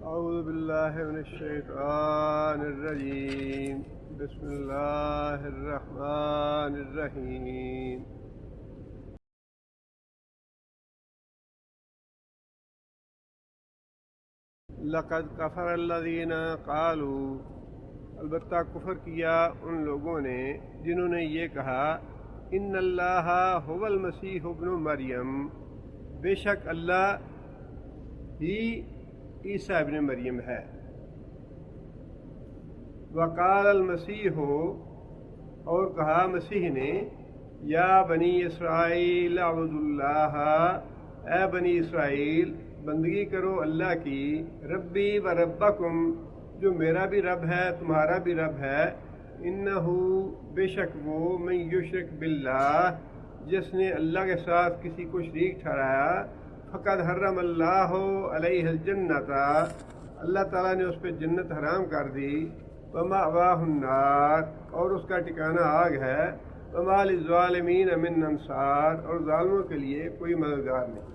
أعوذ بالله من الشيطان الرجيم. بسم الله الرحمن الرحيم. لقد كفر الذين قالوا، البتہ کفر کیا ان لوگوں نے جنہوں نے یہ کہا ان اللہ هو المسیح ابن مریم، بے شک اللہ ہی عیسیٰ ابن مریم ہے. وقال المسیح، اور کہا مسیح نے، یا بنی اسرائیل اعبدوا اللہ، اے بنی اسرائیل بندگی کرو اللہ کی، ربی و ربکم، جو میرا بھی رب ہے تمہارا بھی رب ہے، انہو بے شک وہ، من یشرک باللہ جس نے اللہ کے ساتھ کسی کو شریک ٹھہرایا، فقد حرم اللہ علیہ الجنت، اللہ تعالیٰ نے اس پہ جنت حرام کر دی، ومأواہ النار، اور اس کا ٹھکانہ آگ ہے، وما للظالمین من انصار، اور ظالموں کے لیے کوئی مددگار نہیں.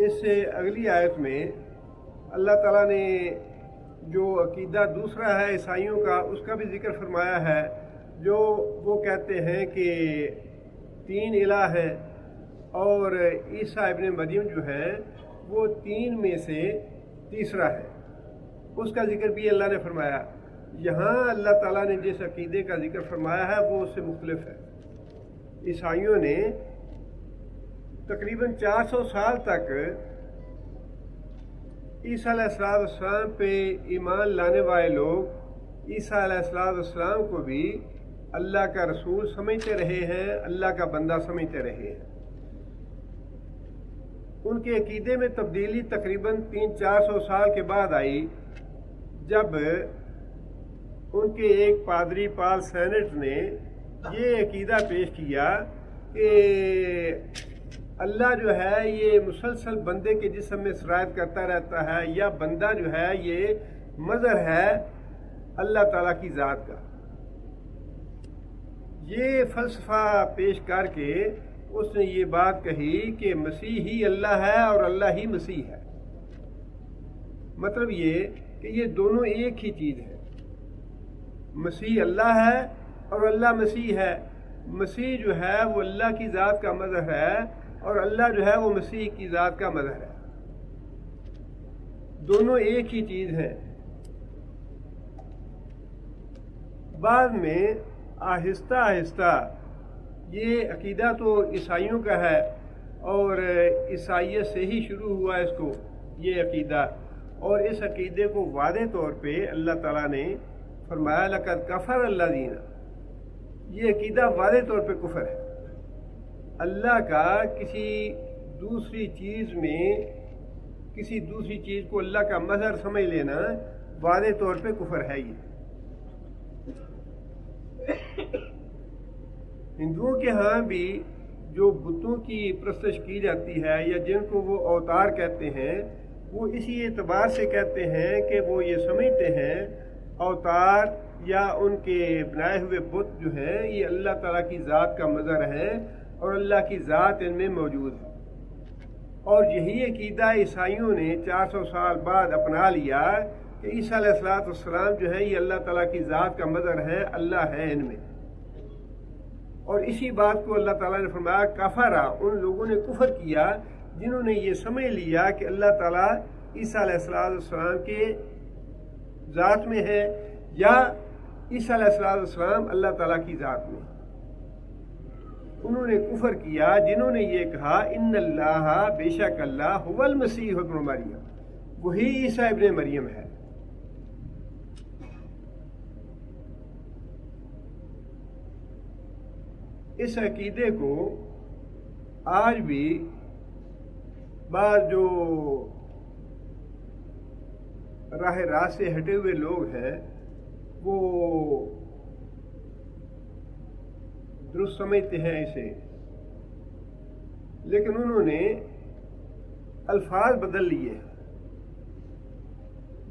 اس سے اگلی آیت میں اللہ تعالیٰ نے جو عقیدہ دوسرا ہے عیسائیوں کا، اس کا بھی ذکر فرمایا ہے، جو وہ کہتے ہیں کہ تین الہ ہیں اور عیسیٰ ابن مریم جو ہے وہ تین میں سے تیسرا ہے. اس کا ذکر بھی اللہ نے فرمایا. یہاں اللہ تعالیٰ نے جس عقیدے کا ذکر فرمایا ہے وہ اس سے مختلف ہے. عیسائیوں نے تقریباً 400 سال تک عیسیٰ علیہ السلام پہ ایمان لانے والے لوگ عیسیٰ علیہ السلام کو بھی اللہ کا رسول سمجھتے رہے ہیں، اللہ کا بندہ سمجھتے رہے ہیں. ان کے عقیدے میں تبدیلی تقریباً 300-400 سال کے بعد آئی، جب ان کے ایک پادری پال سینٹ نے یہ عقیدہ پیش کیا کہ اللہ جو ہے یہ مسلسل بندے کے جسم میں سرایت کرتا رہتا ہے، یا بندہ جو ہے یہ مظہر ہے اللہ تعالیٰ کی ذات کا. یہ فلسفہ پیش کر کے اس نے یہ بات کہی کہ مسیح ہی اللہ ہے اور اللہ ہی مسیح ہے. مطلب یہ کہ یہ دونوں ایک ہی چیز ہے، مسیح اللہ ہے اور اللہ مسیح ہے. مسیح جو ہے وہ اللہ کی ذات کا مظہر ہے اور اللہ جو ہے وہ مسیح کی ذات کا مظہر ہے. دونوں ایک ہی چیز ہیں. بعد میں آہستہ آہستہ یہ عقیدہ تو عیسائیوں کا ہے اور عیسائیت سے ہی شروع ہوا اس کو یہ عقیدہ، اور اس عقیدے کو واضح طور پہ اللہ تعالیٰ نے فرمایا لقد کفر الذین، یہ عقیدہ واضح طور پہ کفر ہے. اللہ کا کسی دوسری چیز میں کسی دوسری چیز کو اللہ کا مظہر سمجھ لینا واضح طور پہ کفر ہے. یہ ہندوؤں کے ہاں بھی جو بتوں کی پرستش کی جاتی ہے یا جن کو وہ اوتار کہتے ہیں، وہ اسی اعتبار سے کہتے ہیں کہ وہ یہ سمجھتے ہیں اوتار یا ان کے بنائے ہوئے بت جو ہیں یہ اللہ تعالیٰ کی ذات کا مظہر ہے اور اللہ کی ذات ان میں موجود ہے. اور یہی عقیدہ عیسائیوں نے 400 سال بعد اپنا لیا کہ عیسیٰ علیہ السلام جو ہے یہ اللہ تعالیٰ کی ذات کا مظہر ہے، اللہ ہے ان میں. اور اسی بات کو اللہ تعالیٰ نے فرمایا کفر، ان لوگوں نے کفر کیا جنہوں نے یہ سمجھ لیا کہ اللہ تعالیٰ عیسیٰ علیہ السلام کے ذات میں ہے یا عیسیٰ علیہ السلام اللہ تعالیٰ کی ذات میں. انہوں نے کفر کیا جنہوں نے یہ کہا ان اللہ، بے شک اللہ، هو المسیح ابن مریم، وہی عیسیٰ ابن مریم ہے. اس عقیدے کو آج بھی بعض جو راہ راست سے ہٹے ہوئے لوگ ہیں وہ درست سمجھتے ہیں اسے، لیکن انہوں نے الفاظ بدل لیے.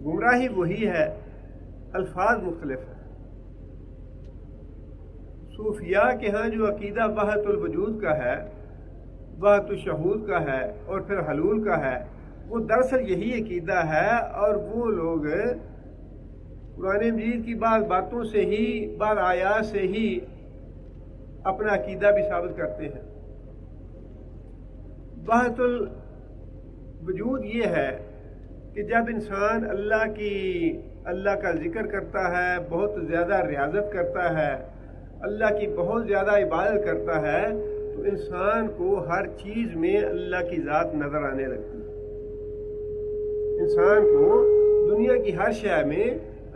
گمراہی وہی ہے، الفاظ مختلف ہیں. صوفیاء کے ہاں جو عقیدہ وحدت الوجود کا ہے، وحدت الشہود کا ہے اور پھر حلول کا ہے، وہ دراصل یہی عقیدہ ہے، اور وہ لوگ قرآن مجید کی بعض باتوں سے ہی، بعض آیات سے ہی اپنا عقیدہ بھی ثابت کرتے ہیں۔ وحدت الوجود یہ ہے کہ جب انسان اللہ کا ذکر کرتا ہے، بہت زیادہ ریاضت کرتا ہے، اللہ کی بہت زیادہ عبادت کرتا ہے، تو انسان کو ہر چیز میں اللہ کی ذات نظر آنے لگتی ہے۔ انسان کو دنیا کی ہر شے میں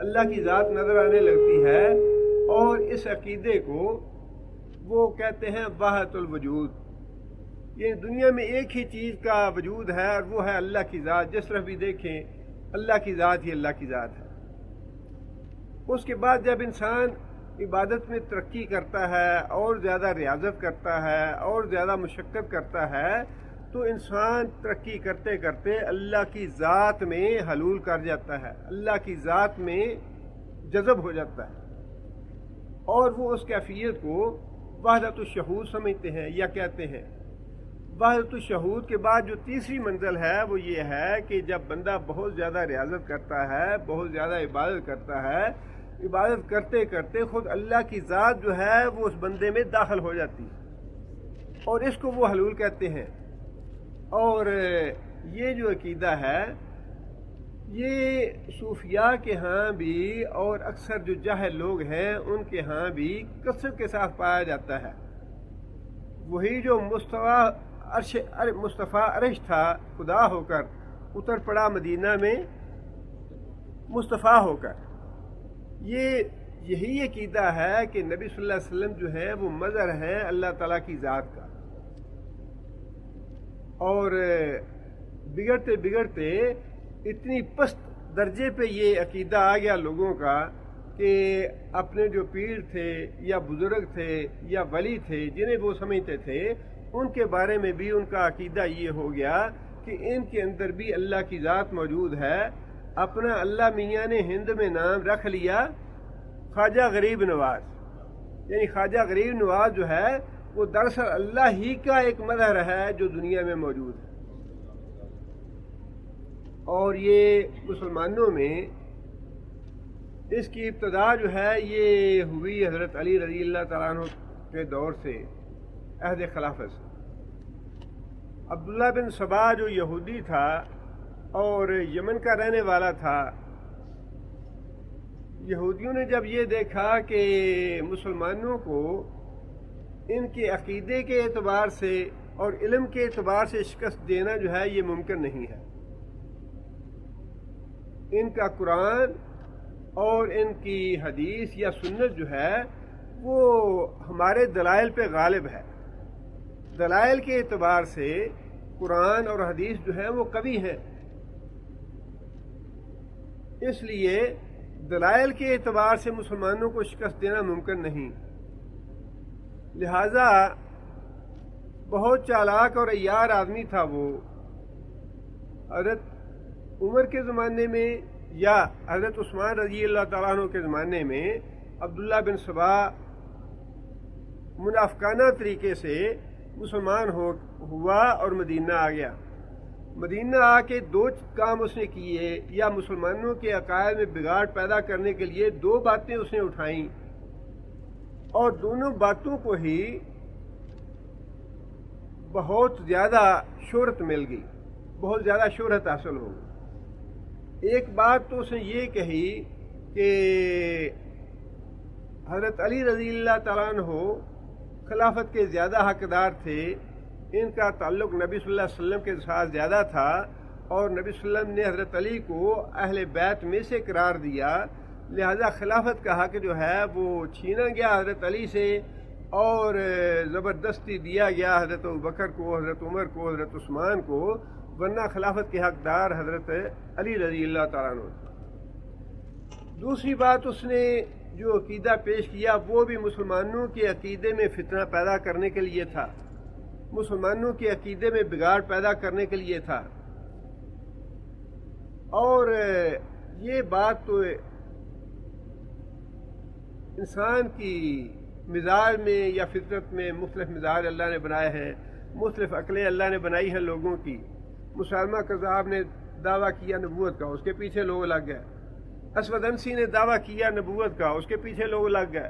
اللہ کی ذات نظر آنے لگتی ہے، اور اس عقیدے کو وہ کہتے ہیں وحدت الوجود۔ یہ دنیا میں ایک ہی چیز کا وجود ہے، اور وہ ہے اللہ کی ذات۔ جس طرف بھی دیکھیں اللہ کی ذات ہی اللہ کی ذات ہے۔ اس کے بعد جب انسان عبادت میں ترقی کرتا ہے، اور زیادہ ریاضت کرتا ہے، اور زیادہ مشقت کرتا ہے، تو انسان ترقی کرتے کرتے اللہ کی ذات میں حلول کر جاتا ہے، اللہ کی ذات میں جذب ہو جاتا ہے، اور وہ اس کیفیت کو وحدت الشہود سمجھتے ہیں یا کہتے ہیں۔ وحدت الشہود کے بعد جو تیسری منزل ہے وہ یہ ہے کہ جب بندہ بہت زیادہ ریاضت کرتا ہے، بہت زیادہ عبادت کرتا ہے، عبادت کرتے کرتے خود اللہ کی ذات جو ہے وہ اس بندے میں داخل ہو جاتی ہے، اور اس کو وہ حلول کہتے ہیں۔ اور یہ جو عقیدہ ہے یہ صوفیاء کے ہاں بھی، اور اکثر جو جاہل لوگ ہیں ان کے ہاں بھی کثرت کے ساتھ پایا جاتا ہے۔ وہی جو مصطفیٰ عرش تھا، خدا ہو کر اتر پڑا مدینہ میں مصطفیٰ ہو کر، یہی عقیدہ ہے کہ نبی صلی اللہ علیہ وسلم جو ہے وہ مظہر ہیں اللہ تعالیٰ کی ذات کا۔ اور بگڑتے بگڑتے اتنی پست درجے پہ یہ عقیدہ آ گیا لوگوں کا کہ اپنے جو پیر تھے یا بزرگ تھے یا ولی تھے جنہیں وہ سمجھتے تھے، ان کے بارے میں بھی ان کا عقیدہ یہ ہو گیا کہ ان کے اندر بھی اللہ کی ذات موجود ہے۔ اپنا اللہ میاں نے ہند میں نام رکھ لیا خواجہ غریب نواز، یعنی خواجہ غریب نواز جو ہے وہ دراصل اللہ ہی کا ایک مظہر ہے جو دنیا میں موجود ہے۔ اور یہ مسلمانوں میں اس کی ابتدا جو ہے یہ ہوئی حضرت علی رضی اللہ تعالیٰ عنہ کے دور سے، عہد خلافت سے۔ عبداللہ بن سبا جو یہودی تھا اور یمن کا رہنے والا تھا، یہودیوں نے جب یہ دیکھا کہ مسلمانوں کو ان کے عقیدے کے اعتبار سے اور علم کے اعتبار سے شکست دینا جو ہے یہ ممکن نہیں ہے، ان کا قرآن اور ان کی حدیث یا سنت جو ہے وہ ہمارے دلائل پہ غالب ہے، دلائل کے اعتبار سے قرآن اور حدیث جو ہے وہ قوی ہیں، اس لیے دلائل کے اعتبار سے مسلمانوں کو شکست دینا ممکن نہیں۔ لہذا بہت چالاک اور عیار آدمی تھا وہ، حضرت عمر کے زمانے میں یا حضرت عثمان رضی اللہ تعالیٰ عنہ کے زمانے میں عبداللہ بن سبا منافقانہ طریقے سے مسلمان ہوا اور مدینہ آ گیا۔ مدینہ آ کے دو کام اس نے کیے، یا مسلمانوں کے عقائد میں بگاڑ پیدا کرنے کے لیے دو باتیں اس نے اٹھائیں، اور دونوں باتوں کو ہی بہت زیادہ شہرت مل گئی، بہت زیادہ شہرت حاصل ہو گئی۔ ایک بات تو اس نے یہ کہی کہ حضرت علی رضی اللہ تعالیٰ عنہ خلافت کے زیادہ حقدار تھے، ان کا تعلق نبی صلی اللہ علیہ وسلم کے ساتھ زیادہ تھا، اور نبی صلی اللہ علیہ وسلم نے حضرت علی کو اہل بیت میں سے قرار دیا، لہذا خلافت کا حق جو ہے وہ چھینا گیا حضرت علی سے، اور زبردستی دیا گیا حضرت ابوبکر کو، حضرت عمر کو، حضرت عثمان کو، ورنہ خلافت کے حقدار حضرت علی رضی اللہ تعالیٰ عنہ۔ دوسری بات اس نے جو عقیدہ پیش کیا وہ بھی مسلمانوں کے عقیدے میں فتنہ پیدا کرنے کے لیے تھا، مسلمانوں کے عقیدے میں بگاڑ پیدا کرنے کے لیے تھا، اور یہ بات تو انسان کی مزاج میں یا فطرت میں مختلف مزاج اللہ نے بنائے ہیں، مختلف عقلیں اللہ نے بنائی ہیں لوگوں کی. مسلمہ کذاب نے دعویٰ کیا نبوت کا، اس کے پیچھے لوگ لگ گئے. اسود انسی نے دعویٰ کیا نبوت کا، اس کے پیچھے لوگ لگ گئے.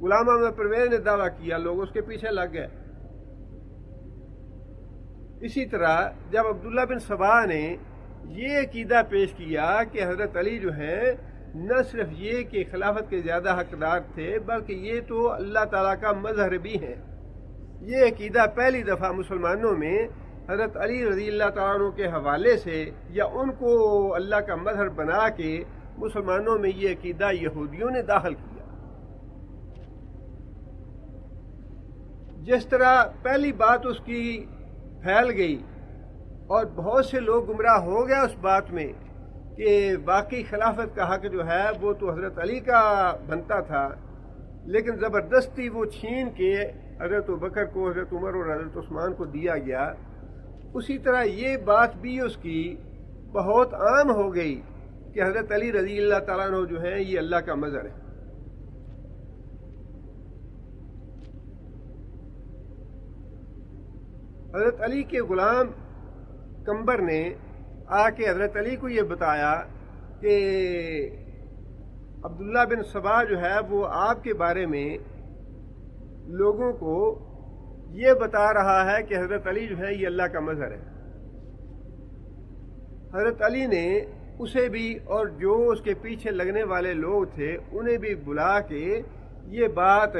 غلام احمد پرویز نے دعویٰ کیا، لوگ اس کے پیچھے لگ گئے. اسی طرح جب عبداللہ بن سبا نے یہ عقیدہ پیش کیا کہ حضرت علی جو ہیں نہ صرف یہ کہ خلافت کے زیادہ حقدار تھے بلکہ یہ تو اللہ تعالیٰ کا مظہر بھی ہیں، یہ عقیدہ پہلی دفعہ مسلمانوں میں حضرت علی رضی اللہ تعالیٰ عنہ کے حوالے سے یا ان کو اللہ کا مظہر بنا کے مسلمانوں میں یہ عقیدہ یہودیوں نے داخل کیا. جس طرح پہلی بات اس کی پھیل گئی اور بہت سے لوگ گمراہ ہو گئے اس بات میں کہ باقی خلافت کا حق جو ہے وہ تو حضرت علی کا بنتا تھا، لیکن زبردستی وہ چھین کے حضرت ابوبکر کو، حضرت عمر اور حضرت عثمان کو دیا گیا. اسی طرح یہ بات بھی اس کی بہت عام ہو گئی کہ حضرت علی رضی اللہ تعالیٰ عنہ جو ہیں یہ اللہ کا مظہر ہے. حضرت علی کے غلام کمبر نے آ کے حضرت علی کو یہ بتایا کہ عبداللہ بن سبا جو ہے وہ آپ کے بارے میں لوگوں کو یہ بتا رہا ہے کہ حضرت علی جو ہے یہ اللہ کا مظہر ہے. حضرت علی نے اسے بھی اور جو اس کے پیچھے لگنے والے لوگ تھے انہیں بھی بلا کے یہ بات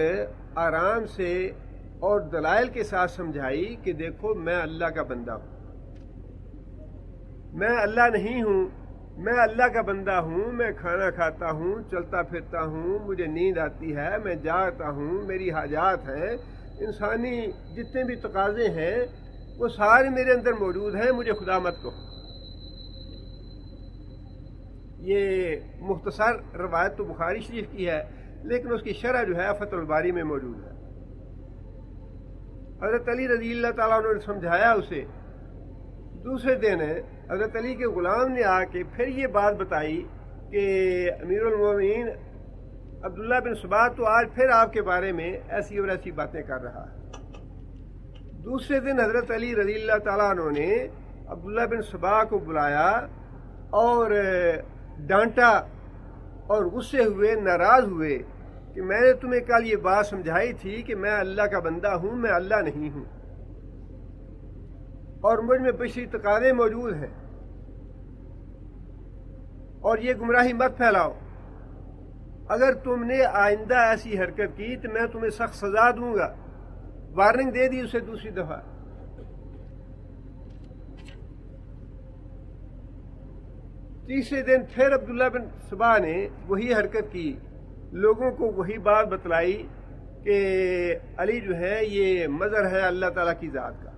آرام سے اور دلائل کے ساتھ سمجھائی کہ دیکھو میں اللہ کا بندہ ہوں، میں اللہ نہیں ہوں، میں اللہ کا بندہ ہوں. میں کھانا کھاتا ہوں، چلتا پھرتا ہوں، مجھے نیند آتی ہے، میں جاگتا ہوں، میری حاجات ہیں، انسانی جتنے بھی تقاضے ہیں وہ سارے میرے اندر موجود ہیں، مجھے خدا مت کہو. یہ مختصر روایت تو بخاری شریف کی ہے لیکن اس کی شرح جو ہے فتح الباری میں موجود ہے. حضرت علی رضی اللہ تعالیٰ عنہ نے سمجھایا اسے. دوسرے دن حضرت علی کے غلام نے آ کے پھر یہ بات بتائی کہ امیر المومنین عبداللہ بن سبا تو آج پھر آپ کے بارے میں ایسی اور ایسی باتیں کر رہا ہے. دوسرے دن حضرت علی رضی اللہ تعالیٰ عنہ نے عبداللہ بن سبا کو بلایا اور ڈانٹا اور غصے ہوئے، ناراض ہوئے کہ میں نے تمہیں کل یہ بات سمجھائی تھی کہ میں اللہ کا بندہ ہوں، میں اللہ نہیں ہوں اور مجھ میں بشری تقاضے موجود ہیں اور یہ گمراہی مت پھیلاؤ. اگر تم نے آئندہ ایسی حرکت کی تو میں تمہیں سخت سزا دوں گا. وارننگ دے دی اسے دوسری دفعہ. تیسرے دن پھر عبداللہ بن سبا نے وہی حرکت کی، لوگوں کو وہی بات بتلائی کہ علی جو ہے یہ مظہر ہے اللہ تعالیٰ کی ذات کا.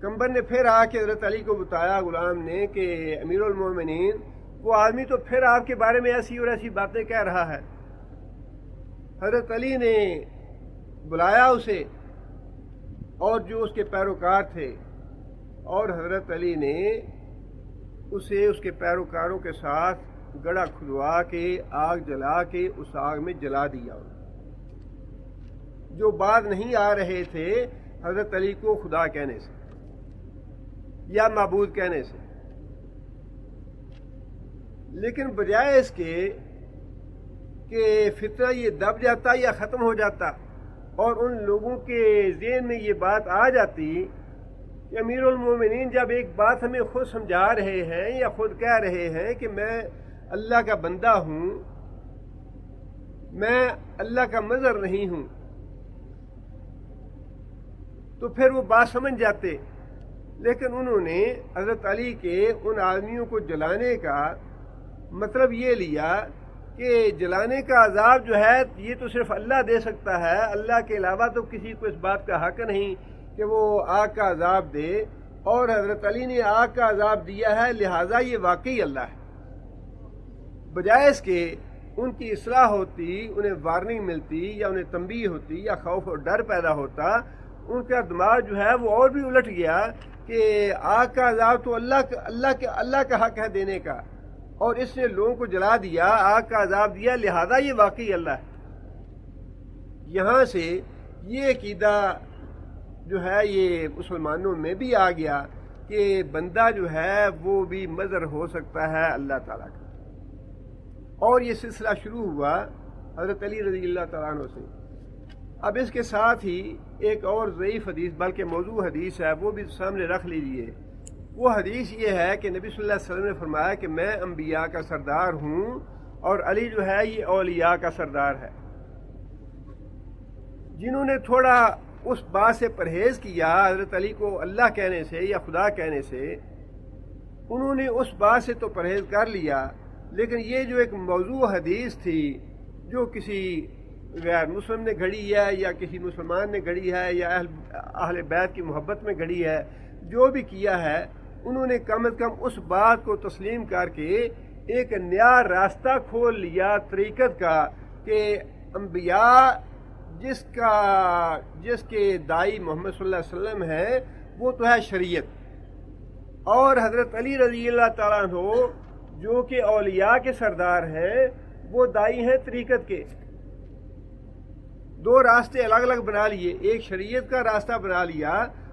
کمبر نے پھر آ کے حضرت علی کو بتایا غلام نے کہ امیر المومنین وہ آدمی تو پھر آپ کے بارے میں ایسی اور ایسی باتیں کہہ رہا ہے. حضرت علی نے بلایا اسے اور جو اس کے پیروکار تھے اور حضرت علی نے اسے اس کے پیروکاروں کے ساتھ گڑھا کھدوا کے آگ جلا کے اس آگ میں جلا دیا. جو بات نہیں آ رہے تھے حضرت علی کو خدا کہنے سے یا معبود کہنے سے، لیکن بجائے اس کے کہ فتنہ یہ دب جاتا یا ختم ہو جاتا اور ان لوگوں کے ذہن میں یہ بات آ جاتی کہ امیر المومنین جب ایک بات ہمیں خود سمجھا رہے ہیں یا خود کہہ رہے ہیں کہ میں اللہ کا بندہ ہوں، میں اللہ کا مظہر نہیں ہوں، تو پھر وہ بات سمجھ جاتے. لیکن انہوں نے حضرت علی کے ان آدمیوں کو جلانے کا مطلب یہ لیا کہ جلانے کا عذاب جو ہے یہ تو صرف اللہ دے سکتا ہے، اللہ کے علاوہ تو کسی کو اس بات کا حق نہیں کہ وہ آگ کا عذاب دے، اور حضرت علی نے آگ کا عذاب دیا ہے لہٰذا یہ واقعی اللہ ہے. بجائے اس کے ان کی اصلاح ہوتی، انہیں وارننگ ملتی یا انہیں تنبیہ ہوتی یا خوف اور ڈر پیدا ہوتا، ان کا دماغ جو ہے وہ اور بھی الٹ گیا کہ آگ کا عذاب تو اللہ کا حق ہے دینے کا، اور اس نے لوگوں کو جلا دیا، آگ کا عذاب دیا لہذا یہ واقعی اللہ ہے. یہاں سے یہ عقیدہ جو ہے یہ مسلمانوں میں بھی آ گیا کہ بندہ جو ہے وہ بھی مظہر ہو سکتا ہے اللہ تعالیٰ کا. اور یہ سلسلہ شروع ہوا حضرت علی رضی اللہ تعالیٰ عنہ سے. اب اس کے ساتھ ہی ایک اور ضعیف حدیث بلکہ موضوع حدیث ہے وہ بھی سامنے رکھ لیجئے. وہ حدیث یہ ہے کہ نبی صلی اللہ علیہ وسلم نے فرمایا کہ میں انبیاء کا سردار ہوں اور علی جو ہے یہ اولیاء کا سردار ہے. جنہوں نے تھوڑا اس بات سے پرہیز کیا حضرت علی کو اللہ کہنے سے یا خدا کہنے سے، انہوں نے اس بات سے تو پرہیز کر لیا، لیکن یہ جو ایک موضوع حدیث تھی جو کسی غیر مسلم نے گھڑی ہے یا کسی مسلمان نے گھڑی ہے یا اہل بیت کی محبت میں گھڑی ہے، جو بھی کیا ہے انہوں نے کم از کم اس بات کو تسلیم کر کے ایک نیا راستہ کھول لیا طریقت کا کہ انبیاء جس کے دائی محمد صلی اللہ علیہ وسلم ہے وہ تو ہے شریعت، اور حضرت علی رضی اللہ تعالیٰ عنہ جو کہ اولیاء کے سردار ہیں وہ دائی ہیں طریقت کے. دو راستے الگ الگ بنا لیے، ایک شریعت کا راستہ بنا لیا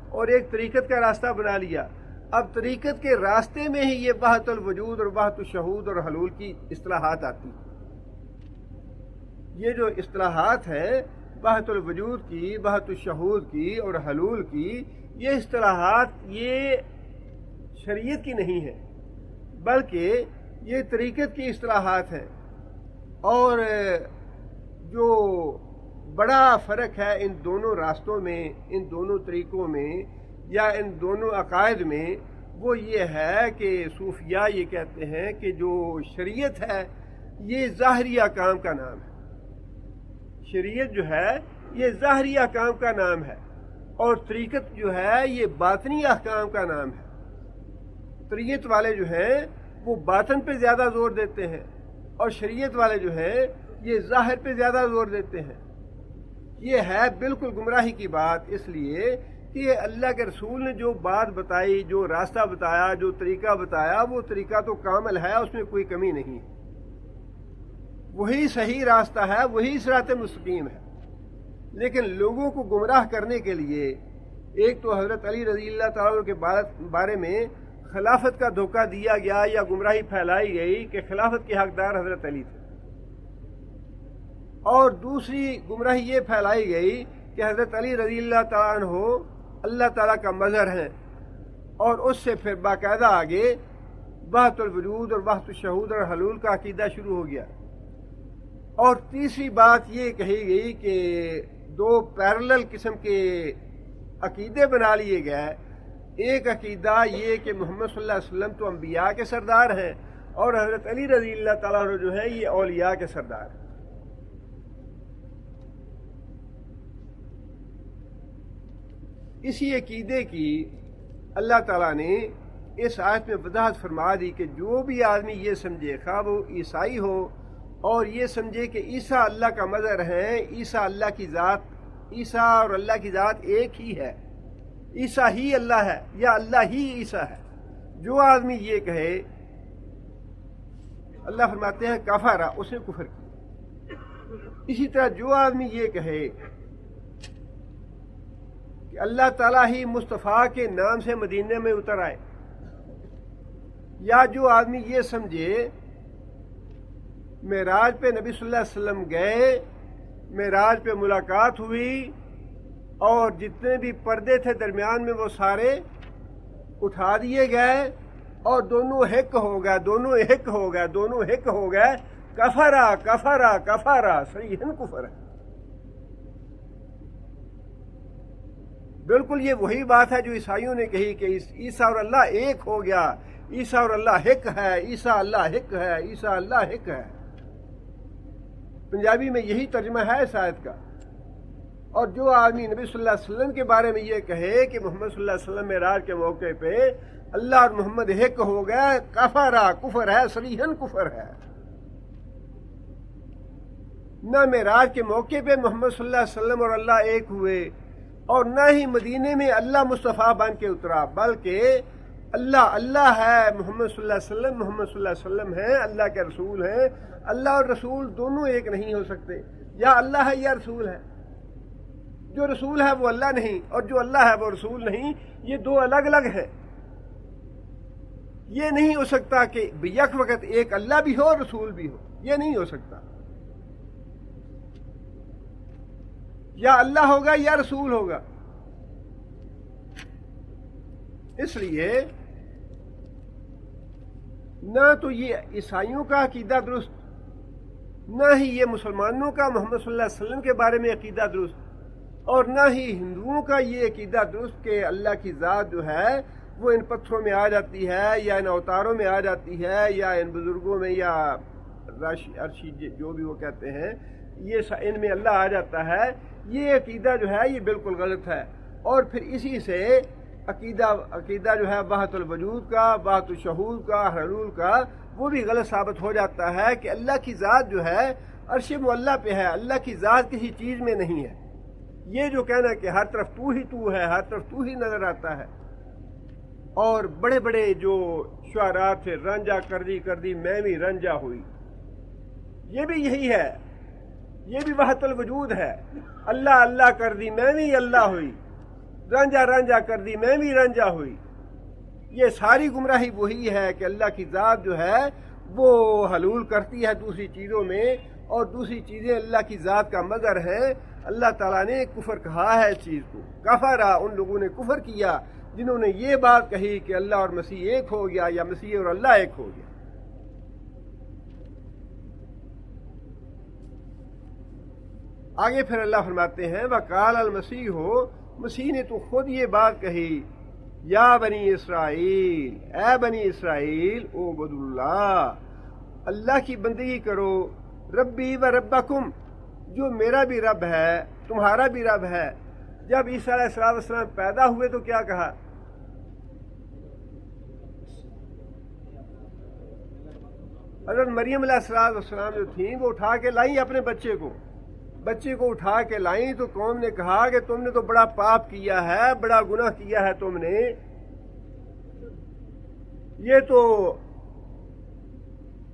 اور ایک طریقت کا راستہ بنا لیا. اب طریقت کے راستے میں ہی یہ وحدت الوجود اور وحدت الشہود اور حلول کی اصطلاحات آتی. یہ جو اصطلاحات ہیں وحدت الوجود کی، وحدت الشہود کی اور حلول کی، یہ اصطلاحات یہ شریعت کی نہیں ہیں بلکہ یہ طریقت کی اصطلاحات ہیں. اور جو بڑا فرق ہے ان دونوں راستوں میں، ان دونوں طریقوں میں یا ان دونوں عقائد میں، وہ یہ ہے کہ صوفیاء یہ کہتے ہیں کہ جو شریعت ہے یہ ظاہری احکام کا نام ہے. شریعت جو ہے یہ ظاہری احکام کا نام ہے اور طریقت جو ہے یہ باطنی احکام کا نام ہے. طریقت والے جو ہیں وہ باطن پہ زیادہ زور دیتے ہیں اور شریعت والے جو ہیں یہ ظاہر پہ زیادہ زور دیتے ہیں. یہ ہے بالکل گمراہی کی بات، اس لیے کہ اللہ کے رسول نے جو بات بتائی، جو راستہ بتایا، جو طریقہ بتایا، وہ طریقہ تو کامل ہے، اس میں کوئی کمی نہیں ہے. وہی صحیح راستہ ہے، وہی صراط مستقیم ہے. لیکن لوگوں کو گمراہ کرنے کے لیے ایک تو حضرت علی رضی اللہ تعالیٰ عنہ کے بارے میں خلافت کا دھوکہ دیا گیا یا گمراہی پھیلائی گئی کہ خلافت کے حقدار حضرت علی تھے، اور دوسری گمراہی یہ پھیلائی گئی کہ حضرت علی رضی اللہ تعالیٰ عنہ اللہ تعالیٰ کا مظہر ہیں، اور اس سے پھر باقاعدہ آگے وحدت الوجود اور وحدت الشہود اور حلول کا عقیدہ شروع ہو گیا. اور تیسری بات یہ کہی گئی کہ دو پیرلل قسم کے عقیدے بنا لیے گئے. ایک عقیدہ یہ کہ محمد صلی اللہ علیہ وسلم تو انبیاء کے سردار ہیں اور حضرت علی رضی اللہ تعالیٰ عنہ جو ہیں یہ اولیاء کے سردار ہیں. اسی عقیدے کی اللہ تعالیٰ نے اس آیت میں وضاحت فرما دی کہ جو بھی آدمی یہ سمجھے، خواہ وہ عیسائی ہو اور یہ سمجھے کہ عیسیٰ اللہ کا مظہر ہے، عیسیٰ اللہ کی ذات، عیسیٰ اور اللہ کی ذات ایک ہی ہے، عیسیٰ ہی اللہ ہے یا اللہ ہی عیسیٰ ہے، جو آدمی یہ کہے، اللہ فرماتے ہیں کفر، اس نے کفر کیا. اسی طرح جو آدمی یہ کہے کہ اللہ تعالیٰ ہی مصطفیٰ کے نام سے مدینے میں اتر آئے، یا جو آدمی یہ سمجھے معراج پہ نبی صلی اللہ علیہ وسلم گئے، معراج پہ ملاقات ہوئی اور جتنے بھی پردے تھے درمیان میں وہ سارے اٹھا دیے گئے اور دونوں ہک ہو گئے، دونوں ہک ہو گئے، دونوں ہک ہو گئے، کفرا کفرا کفرا، صحیح کفر ہے. بالکل یہ وہی بات ہے جو عیسائیوں نے کہی کہ عیسیٰ اور اللہ ایک ہو گیا، عیسیٰ اور اللہ ہک ہے، عیسیٰ اللہ ہک ہے، عیسیٰ اللہ ہک ہے. پنجابی میں یہی ترجمہ ہے اس آیت کا. اور جو آدمی نبی صلی اللہ علیہ وسلم کے بارے میں یہ کہے کہ محمد صلی اللہ علیہ وسلم معراج کے موقع پہ اللہ اور محمد ہک ہو گئے، کفر ہے، صریحاً کفر ہے. نہ معراج کے موقع پہ محمد صلی اللہ علیہ وسلم اور اللہ ایک ہوئے اور نہ ہی مدینے میں اللہ مصطفیٰ بن کے اترا، بلکہ اللہ ہے، محمد صلی اللہ علیہ وسلم محمد صلی اللہ علیہ وسلم ہیں، اللہ کے رسول ہیں. اللہ اور رسول دونوں ایک نہیں ہو سکتے، یا اللہ ہے یا رسول ہے. جو رسول ہے وہ اللہ نہیں اور جو اللہ ہے وہ رسول نہیں، یہ دو الگ الگ ہیں۔ یہ نہیں ہو سکتا کہ یک وقت ایک اللہ بھی ہو اور رسول بھی ہو، یہ نہیں ہو سکتا۔ یا اللہ ہوگا یا رسول ہوگا۔ اس لیے نہ تو یہ عیسائیوں کا عقیدہ درست، نہ ہی یہ مسلمانوں کا محمد صلی اللہ علیہ وسلم کے بارے میں عقیدہ درست، اور نہ ہی ہندوؤں کا یہ عقیدہ درست کہ اللہ کی ذات جو ہے وہ ان پتھروں میں آ جاتی ہے یا ان اوتاروں میں آ جاتی ہے یا ان بزرگوں میں یا عرشی جو بھی وہ کہتے ہیں یہ ان میں اللہ آ جاتا ہے۔ یہ عقیدہ جو ہے یہ بالکل غلط ہے، اور پھر اسی سے عقیدہ جو ہے وحدت الوجود کا، وحدت الشہود کا، حلول کا، وہ بھی غلط ثابت ہو جاتا ہے کہ اللہ کی ذات جو ہے عرش معلیٰ پہ ہے، اللہ کی ذات کسی چیز میں نہیں ہے۔ یہ جو کہنا کہ ہر طرف تو ہے، ہر طرف تو ہی نظر آتا ہے، اور بڑے بڑے جو شعراء تھے، رنجا کردی میں بھی رنجا ہوئی، یہ بھی یہی ہے، یہ بھی وحدت الوجود ہے۔ اللہ اللہ کر دی میں بھی اللہ ہوئی، رنجا کر دی میں بھی رنجا ہوئی۔ یہ ساری گمراہی وہی ہے کہ اللہ کی ذات جو ہے وہ حلول کرتی ہے دوسری چیزوں میں، اور دوسری چیزیں اللہ کی ذات کا مظہر ہیں۔ اللہ تعالیٰ نے کفر کہا ہے اس چیز کو، کفرا، ان لوگوں نے کفر کیا جنہوں نے یہ بات کہی کہ اللہ اور مسیح ایک ہو گیا یا مسیح اور اللہ ایک ہو گیا۔ آگے پھر اللہ فرماتے ہیں وقال المسیح، مسیح نے تو خود یہ بات کہی، یا بنی اسرائیل، اے بنی اسرائیل، اعبدوا اللہ، اللہ کی بندگی کرو، ربی و ربکم، جو میرا بھی رب ہے تمہارا بھی رب ہے۔ جب عیسیٰ علیہ السلام پیدا ہوئے تو کیا کہا؟ حضرت مریم علیہ السلام جو تھیں وہ اٹھا کے لائیں اپنے بچے کو اٹھا کے لائیں، تو قوم نے کہا کہ تم نے تو بڑا پاپ کیا ہے، بڑا گناہ کیا ہے تم نے، یہ تو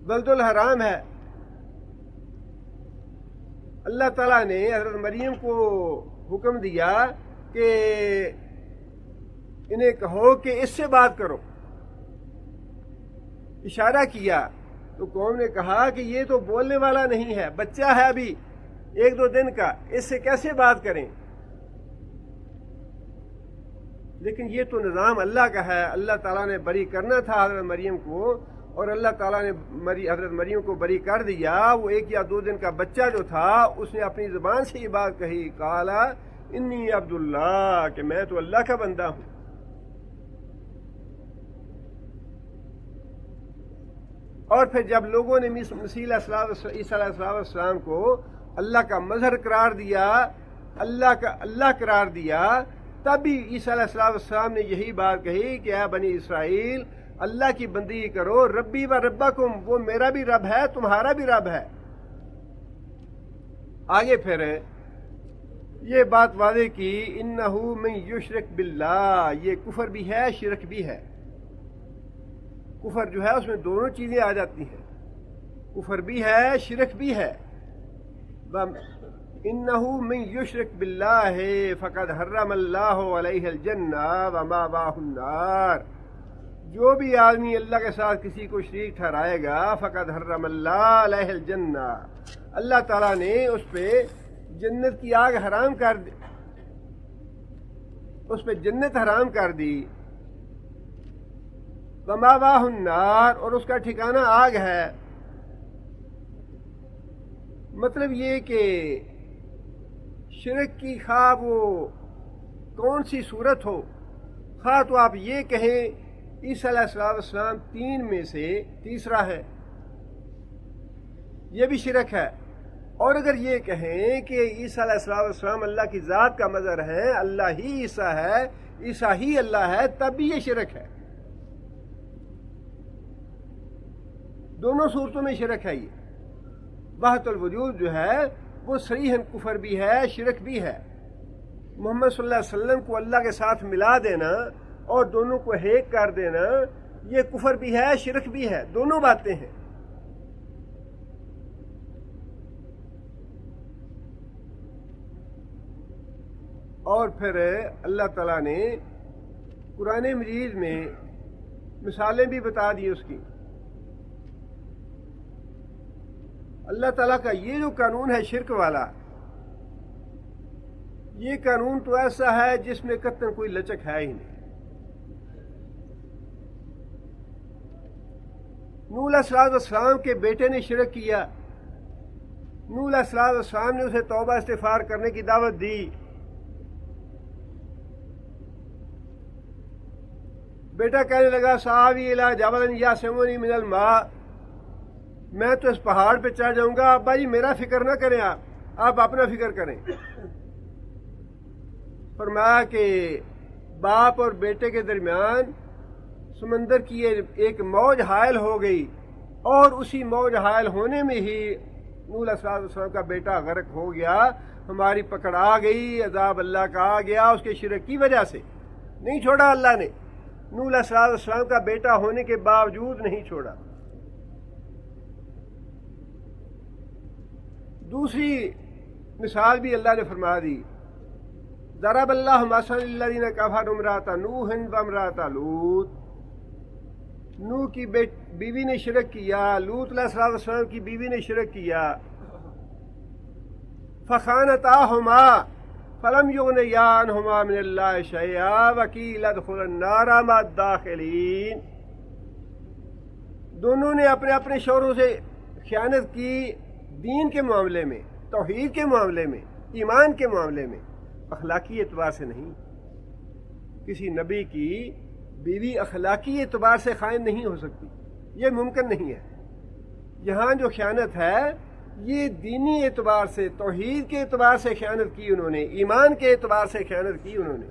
ولد الحرام ہے۔ اللہ تعالیٰ نے حضرت مریم کو حکم دیا کہ انہیں کہو کہ اس سے بات کرو، اشارہ کیا، تو قوم نے کہا کہ یہ تو بولنے والا نہیں ہے، بچہ ہے ابھی 1-2 دن کا، اس سے کیسے بات کریں؟ لیکن یہ تو نظام اللہ کا ہے، اللہ تعالیٰ نے بری کرنا تھا حضرت مریم کو، اور اللہ تعالیٰ نے حضرت مریم کو بری کر دیا۔ وہ 1 یا 2 دن کا بچہ جو تھا اس نے اپنی زبان سے یہ بات کہی، قالا انی عبداللہ، کہ میں تو اللہ کا بندہ ہوں۔ اور پھر جب لوگوں نے عیسیٰ علیہ السلام کو اللہ کا مظہر قرار دیا، اللہ قرار دیا، تب بھی عیسیٰ علیہ السلام نے یہی بات کہی کہ اے بنی اسرائیل، اللہ کی بندگی کرو، ربی و ربکم، وہ میرا بھی رب ہے تمہارا بھی رب ہے۔ آگے پھر یہ بات واضح کی، انہ من یشرک باللہ، یہ کفر بھی ہے شرک بھی ہے۔ کفر جو ہے اس میں دونوں چیزیں آ جاتی ہیں، کفر بھی ہے شرک بھی ہے۔ انہ من یشرک باللہ فقد حرم اللہ علیہ الجنہ ومأواہ النار، جو بھی آدمی اللہ کے ساتھ کسی کو شریک ٹھہرائے گا فقد حرم اللہ علیہ الجنہ، اللہ تعالیٰ نے اس پہ جنت کی آگ حرام کر دی، اس پہ جنت حرام کر دی، ومأواہ النار، اور اس کا ٹھکانہ آگ ہے۔ مطلب یہ کہ شرک کی خواہ وہ کون سی صورت ہو، خواہ تو آپ یہ کہیں عیسیٰ علیہ السلام 3 میں سے تیسرا ہے، یہ بھی شرک ہے، اور اگر یہ کہیں کہ عیسیٰ علیہ السلام اللہ کی ذات کا مظہر ہے، اللہ ہی عیسیٰ ہے، عیسیٰ ہی اللہ ہے، تب بھی یہ شرک ہے۔ دونوں صورتوں میں شرک ہے۔ یہ وحدت الوجود جو ہے وہ صریحاً کفر بھی ہے شرک بھی ہے۔ محمد صلی اللہ علیہ وسلم کو اللہ کے ساتھ ملا دینا اور دونوں کو ایک کر دینا، یہ کفر بھی ہے شرک بھی ہے، دونوں باتیں ہیں۔ اور پھر اللہ تعالیٰ نے قرآن مجید میں مثالیں بھی بتا دی اس کی۔ اللہ تعالیٰ کا یہ جو قانون ہے شرک والا، یہ قانون تو ایسا ہے جس میں قطعاً کوئی لچک ہے ہی نہیں۔ نوح علیہ السلام کے بیٹے نے شرک کیا، نوح علیہ السلام نے اسے توبہ استغفار کرنے کی دعوت دی، بیٹا کہنے لگا سآوی الی جبل یعصمنی من الماء، میں تو اس پہاڑ پہ چڑھ جاؤں گا، ابا جی میرا فکر نہ کریں، آپ اپنا فکر کریں۔ فرمایا کہ باپ اور بیٹے کے درمیان سمندر کی ایک موج حائل ہو گئی، اور اسی موج حائل ہونے میں ہی نوح علیہ السلام کا بیٹا غرق ہو گیا، ہماری پکڑ آ گئی، عذاب اللہ کا آ گیا اس کے شرک کی وجہ سے۔ نہیں چھوڑا اللہ نے، نوح علیہ السلام کا بیٹا ہونے کے باوجود نہیں چھوڑا۔ دوسری مثال بھی اللہ نے فرما دی، ضرب اللہ مثلا للذین کفروا امرأۃ نوح وامرأۃ لوط، نوح کی بیوی نے شرک کیا، لوط علیہ السلام کی بیوی نے شرک کیا، فخانتاہما فلم یغنیا عنہما من اللہ شیئا وقیل ادخلا النار مع الداخلین، دونوں نے اپنے اپنے شوہروں سے خیانت کی، دین کے معاملے میں، توحید کے معاملے میں، ایمان کے معاملے میں، اخلاقی اعتبار سے نہیں۔ کسی نبی کی بیوی اخلاقی اعتبار سے خائن نہیں ہو سکتی، یہ ممکن نہیں ہے۔ یہاں جو خیانت ہے یہ دینی اعتبار سے، توحید کے اعتبار سے خیانت کی انہوں نے، ایمان کے اعتبار سے خیانت کی انہوں نے۔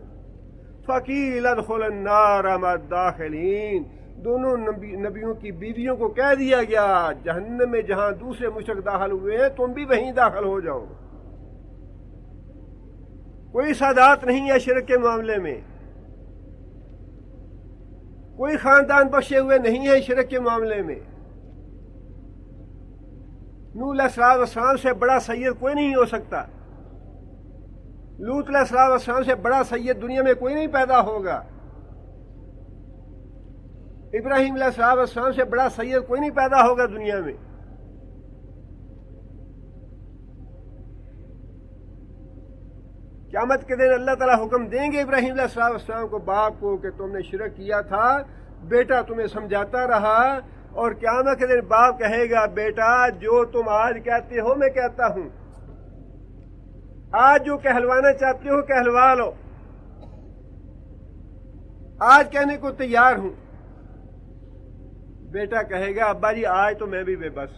فقیل ادخلا النار مع الداخلین، دونوں نبیوں کی بیویوں کو کہہ دیا گیا جہنم میں جہاں دوسرے مشرک داخل ہوئے ہیں تم بھی وہیں داخل ہو جاؤ۔ کوئی سادات نہیں ہے شرک کے معاملے میں، کوئی خاندان بخشے ہوئے نہیں ہے شرک کے معاملے میں۔ نوح علیہ السلام سے بڑا سید کوئی نہیں ہو سکتا، لوط علیہ السلام سے بڑا سید دنیا میں کوئی نہیں پیدا ہوگا، ابراہیم علیہ السلام سے بڑا سید کوئی نہیں پیدا ہوگا دنیا میں۔ قیامت کے دن اللہ تعالیٰ حکم دیں گے ابراہیم علیہ السلام کو، باپ کو، کہ تم نے شرک کیا تھا، بیٹا تمہیں سمجھاتا رہا، اور قیامت کے دن باپ کہے گا بیٹا جو تم آج کہتے ہو میں کہتا ہوں، آج جو کہلوانا چاہتے ہو کہلوا لو، آج کہنے کو تیار ہوں۔ بیٹا کہے گا ابا جی آج تو میں بھی بے بس،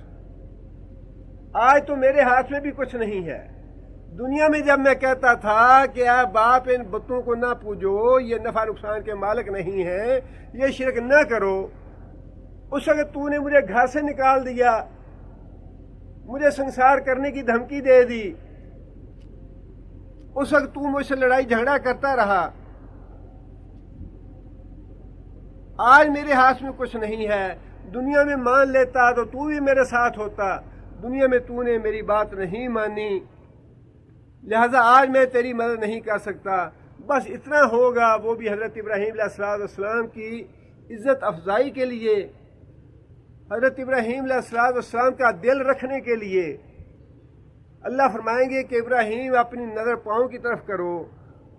آج تو میرے ہاتھ میں بھی کچھ نہیں ہے۔ دنیا میں جب میں کہتا تھا کہ اے باپ ان بتوں کو نہ پوجو، یہ نفع نقصان کے مالک نہیں ہیں، یہ شرک نہ کرو، اس وقت تو نے مجھے گھر سے نکال دیا، مجھے سنسار کرنے کی دھمکی دے دی، اس وقت تو مجھ سے لڑائی جھگڑا کرتا رہا، آج میرے ہاتھ میں کچھ نہیں ہے، دنیا میں مان لیتا تو بھی میرے ساتھ ہوتا، دنیا میں تو نے میری بات نہیں مانی، لہذا آج میں تیری مدد نہیں کر سکتا۔ بس اتنا ہوگا، وہ بھی حضرت ابراہیم علیہ السلام کی عزت افزائی کے لیے، حضرت ابراہیم علیہ السلام کا دل رکھنے کے لیے۔ اللہ فرمائیں گے کہ ابراہیم اپنی نظر پاؤں کی طرف کرو،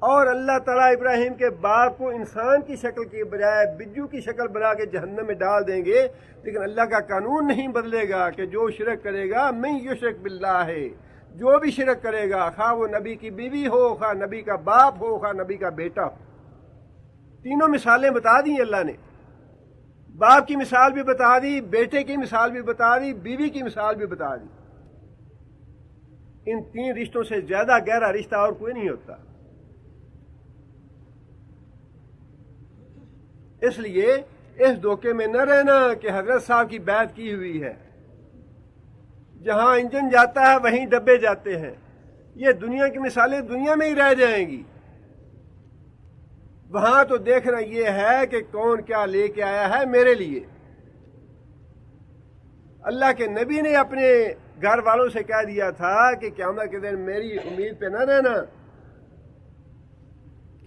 اور اللہ تعالیٰ ابراہیم کے باپ کو انسان کی شکل کے بجائے بجو کی شکل بنا کے جہنم میں ڈال دیں گے، لیکن اللہ کا قانون نہیں بدلے گا کہ جو شرک کرے گا من یشرک باللہ ہے، جو بھی شرک کرے گا، خواہ وہ نبی کی بیوی ہو، خواہ نبی کا باپ ہو، خواہ نبی کا بیٹا ہو۔ تینوں مثالیں بتا دی اللہ نے، باپ کی مثال بھی بتا دی، بیٹے کی مثال بھی بتا دی، بیوی کی مثال بھی بتا دی۔ ان تین رشتوں سے زیادہ گہرا رشتہ اور کوئی نہیں ہوتا۔ اس لیے اس دھوکے میں نہ رہنا کہ حضرت صاحب کی بیعت کی ہوئی ہے، جہاں انجن جاتا ہے وہیں ڈبے جاتے ہیں، یہ دنیا کی مثالیں دنیا میں ہی رہ جائیں گی، وہاں تو دیکھنا یہ ہے کہ کون کیا لے کے آیا ہے میرے لیے۔ اللہ کے نبی نے اپنے گھر والوں سے کہہ دیا تھا کہ قیامت کے دن میری امید پہ نہ رہنا،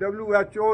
WHO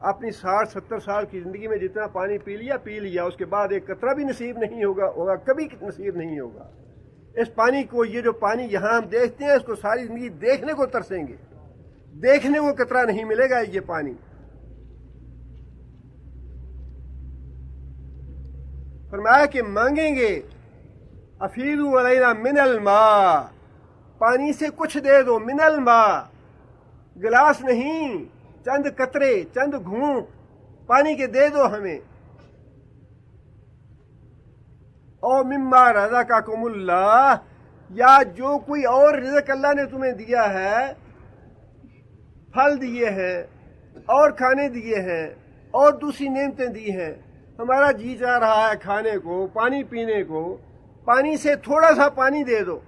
اپنی 60-70 سال کی زندگی میں جتنا پانی پی لیا، اس کے بعد ایک قطرہ بھی نصیب نہیں ہوگا، کبھی نصیب نہیں ہوگا۔ اس پانی کو، یہ جو پانی یہاں ہم دیکھتے ہیں، اس کو ساری زندگی دیکھنے کو ترسیں گے، دیکھنے کو قطرہ نہیں ملے گا یہ پانی۔ فرمایا کہ مانگیں گے افیدوا علینا من الماء، پانی سے کچھ دے دو، من الماء، گلاس نہیں، چند قطرے، چند گھونٹ پانی کے دے دو ہمیں۔ او مما رزقکم اللہ، یا جو کوئی اور رزق اللہ نے تمہیں دیا ہے، پھل دیے ہیں اور کھانے دیے ہیں اور دوسری نعمتیں دی ہیں، ہمارا جی چاہ رہا ہے کھانے کو، پانی پینے کو، پانی سے تھوڑا سا پانی دے دو۔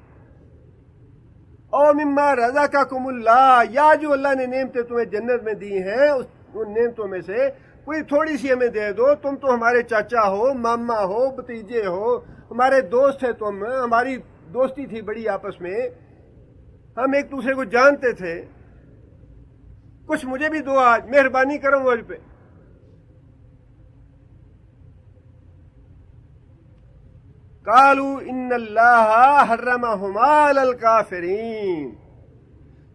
او مما رزقکم اللہ، یا جو اللہ نے نعمتیں تمہیں جنت میں دی ہیں ان نعمتوں میں سے کوئی تھوڑی سی ہمیں دے دو، تم تو ہمارے چاچا ہو، ماما ہو، بھتیجے ہو، ہمارے دوست ہیں تم، ہماری دوستی تھی بڑی آپس میں، ہم ایک دوسرے کو جانتے تھے، کچھ مجھے بھی دو، آج مہربانی کرو مجھ پہ۔ قالوا ان اللہ حرمہما علی الکافرین،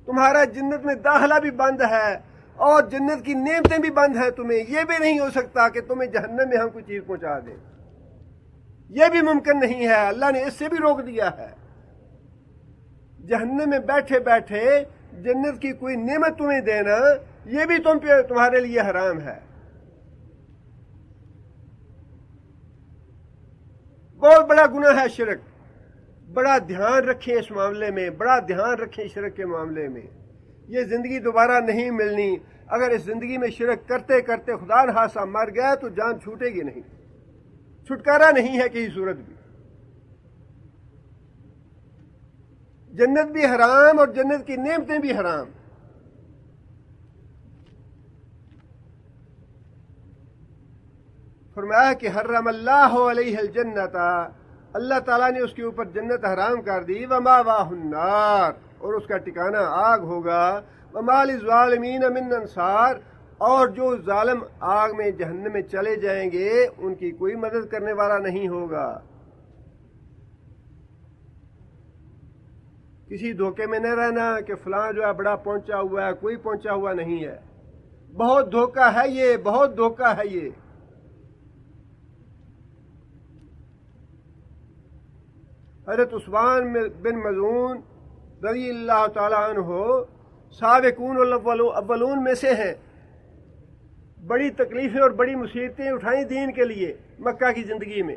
تمہارا جنت میں داخلہ بھی بند ہے اور جنت کی نعمتیں بھی بند ہیں، تمہیں یہ بھی نہیں ہو سکتا کہ تمہیں جہنم میں ہم کوئی چیز پہنچا دیں، یہ بھی ممکن نہیں ہے، اللہ نے اس سے بھی روک دیا ہے۔ جہنم میں بیٹھے بیٹھے جنت کی کوئی نعمت تمہیں دینا، یہ بھی تمہارے لیے حرام ہے۔ بہت بڑا گناہ ہے شرک، بڑا دھیان رکھیں اس معاملے میں، بڑا دھیان رکھیں شرک کے معاملے میں۔ یہ زندگی دوبارہ نہیں ملنی، اگر اس زندگی میں شرک کرتے کرتے خدا نخواستہ مر گیا تو جان چھوٹے گی نہیں، چھٹکارا نہیں ہے کسی صورت بھی۔ جنت بھی حرام اور جنت کی نعمتیں بھی حرام۔ فرمایا کہ حرم اللہ علیہ الجنت، اللہ تعالیٰ نے اس کے اوپر جنت حرام کر دی، وماواہ النار، اور اس کا ٹھکانہ آگ ہوگا، وما للظالمین من انصار، اور جو ظالم آگ میں جہنم میں چلے جائیں گے ان کی کوئی مدد کرنے والا نہیں ہوگا۔ کسی دھوکے میں نہ رہنا کہ فلاں جو ہے بڑا پہنچا ہوا ہے، کوئی پہنچا ہوا نہیں ہے، بہت دھوکہ ہے یہ، بہت دھوکہ ہے یہ۔ حضرت عثمان بن مظعون رضی اللہ تعالیٰ عنہ سابقون الاولون میں سے ہیں، بڑی تکلیفیں اور بڑی مصیبتیں اٹھائیں دین کے لیے مکہ کی زندگی میں۔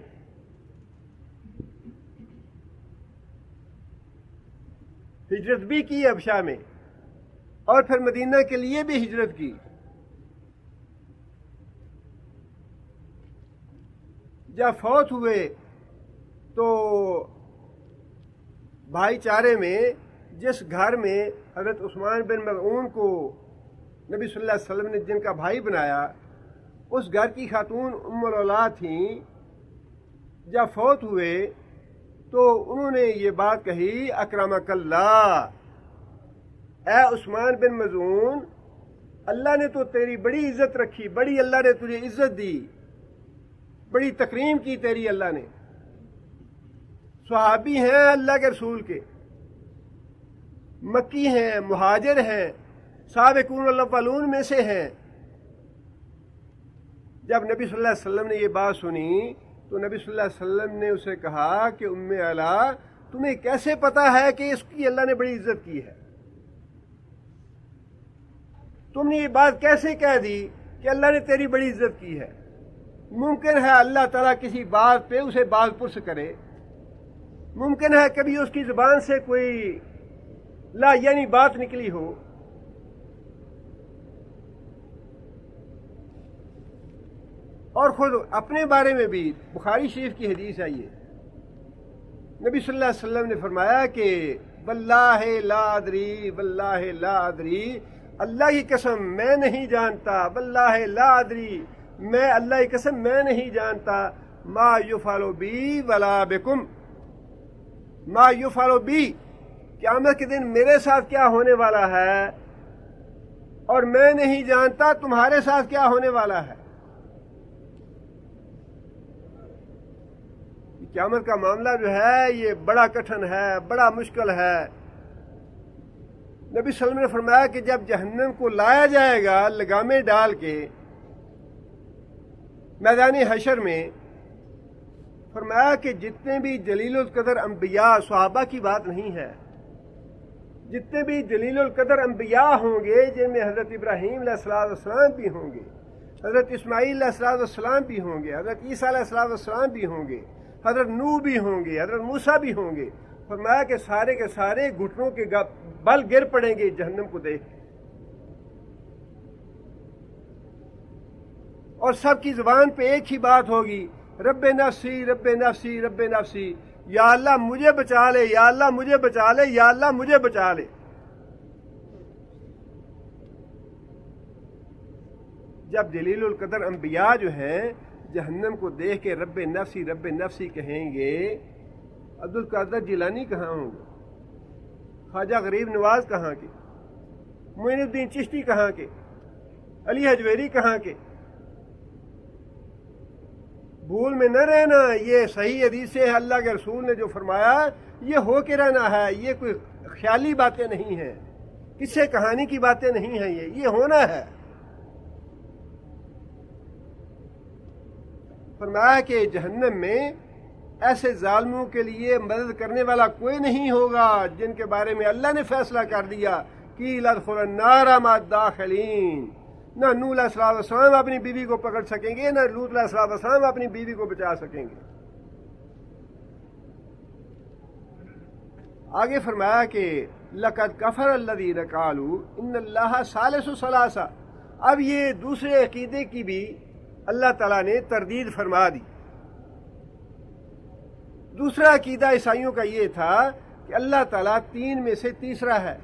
ہجرت بھی کی حبشہ میں اور پھر مدینہ کے لیے بھی ہجرت کی۔ جب فوت ہوئے تو بھائی چارے میں جس گھر میں حضرت عثمان بن مظعون کو نبی صلی اللہ علیہ وسلم نے جن کا بھائی بنایا، اس گھر کی خاتون ام الاولاد تھیں، جب فوت ہوئے تو انہوں نے یہ بات کہی، اکرمک اللہ، اے عثمان بن مظعون، اللہ نے تو تیری بڑی عزت رکھی، بڑی اللہ نے تجھے عزت دی، بڑی تکریم کی تیری اللہ نے، صحابی ہیں اللہ کے رسول کے، مکی ہیں، مہاجر ہیں، سابقون الاولون میں سے ہیں۔ جب نبی صلی اللہ علیہ وسلم نے یہ بات سنی تو نبی صلی اللہ علیہ وسلم نے اسے کہا کہ ام علا، تمہیں کیسے پتا ہے کہ اس کی اللہ نے بڑی عزت کی ہے؟ تم نے یہ بات کیسے کہہ دی کہ اللہ نے تیری بڑی عزت کی ہے؟ ممکن ہے اللہ تعالیٰ کسی بات پہ اسے باز پرس کرے، ممکن ہے کبھی اس کی زبان سے کوئی لا یعنی بات نکلی ہو، اور خود اپنے بارے میں بھی بخاری شریف کی حدیث ہے، یہ نبی صلی اللہ علیہ وسلم نے فرمایا کہ واللہ لا ادری، واللہ لا ادری، اللہ کی قسم میں نہیں جانتا، واللہ لا ادری، میں اللہ کی قسم میں نہیں جانتا، ما یفعل بی ولا بکم، ما یفعل بی، قیامت کے دن میرے ساتھ کیا ہونے والا ہے اور میں نہیں جانتا تمہارے ساتھ کیا ہونے والا ہے۔ قیامت کا معاملہ جو ہے یہ بڑا کٹھن ہے، بڑا مشکل ہے۔ نبی صلی اللہ علیہ وسلم نے فرمایا کہ جب جہنم کو لایا جائے گا لگامیں ڈال کے میدان حشر میں، فرمایا کہ جتنے بھی جلیل القدر انبیاء، صحابہ کی بات نہیں ہے، جتنے بھی جلیل القدر انبیاء ہوں گے، جن میں حضرت ابراہیم علیہ السلام بھی ہوں گے، حضرت اسماعیل علیہ السلام بھی ہوں گے، حضرت عیسیٰ علیہ السلام بھی ہوں گے، حضرت نوح بھی ہوں گے، حضرت موسیٰ بھی ہوں گے، فرمایا کہ سارے کے سارے گھٹنوں کے بل گر پڑیں گے جہنم کو دیکھ، اور سب کی زبان پہ ایک ہی بات ہوگی، رب نفسی رب نفسی رب نفسی، یا اللہ مجھے بچا لے، یا اللہ مجھے بچا لے، یا اللہ مجھے بچا لے۔ جب جلیل القدر انبیاء جو ہیں جہنم کو دیکھ کے رب نفسی کہیں گے، عبد القادر جیلانی کہاں ہوں گے؟ خواجہ غریب نواز کہاں کے؟ معین الدین چشتی کہاں کے؟ علی حجویری کہاں کے؟ بھول میں نہ رہنا، یہ صحیح حدیث سے اللہ کے رسول نے جو فرمایا یہ ہو کے رہنا ہے، یہ کوئی خیالی باتیں نہیں ہیں، کسی کہانی کی باتیں نہیں ہیں، یہ ہونا ہے۔ فرمایا کہ جہنم میں ایسے ظالموں کے لیے مدد کرنے والا کوئی نہیں ہوگا جن کے بارے میں اللہ نے فیصلہ کر دیا کہ لَدْخُلَ النَّارَ مَعَ الدَّاخِلِينَ۔ نہ نوح علیہ السلام اپنی بیوی کو پکڑ سکیں گے، نہ لوط علیہ السلام اپنی بیوی کو بچا سکیں گے۔ آگے فرمایا کہ لَقَدْ كَفَرَ الَّذِينَ قَالُوا إِنَّ اللَّهَ ثَالِثُ ثَلَاثَةٍ۔ اب یہ دوسرے عقیدے کی بھی اللہ تعالیٰ نے تردید فرما دی۔ دوسرا عقیدہ عیسائیوں کا یہ تھا کہ اللہ تعالیٰ تین میں سے تیسرا ہے،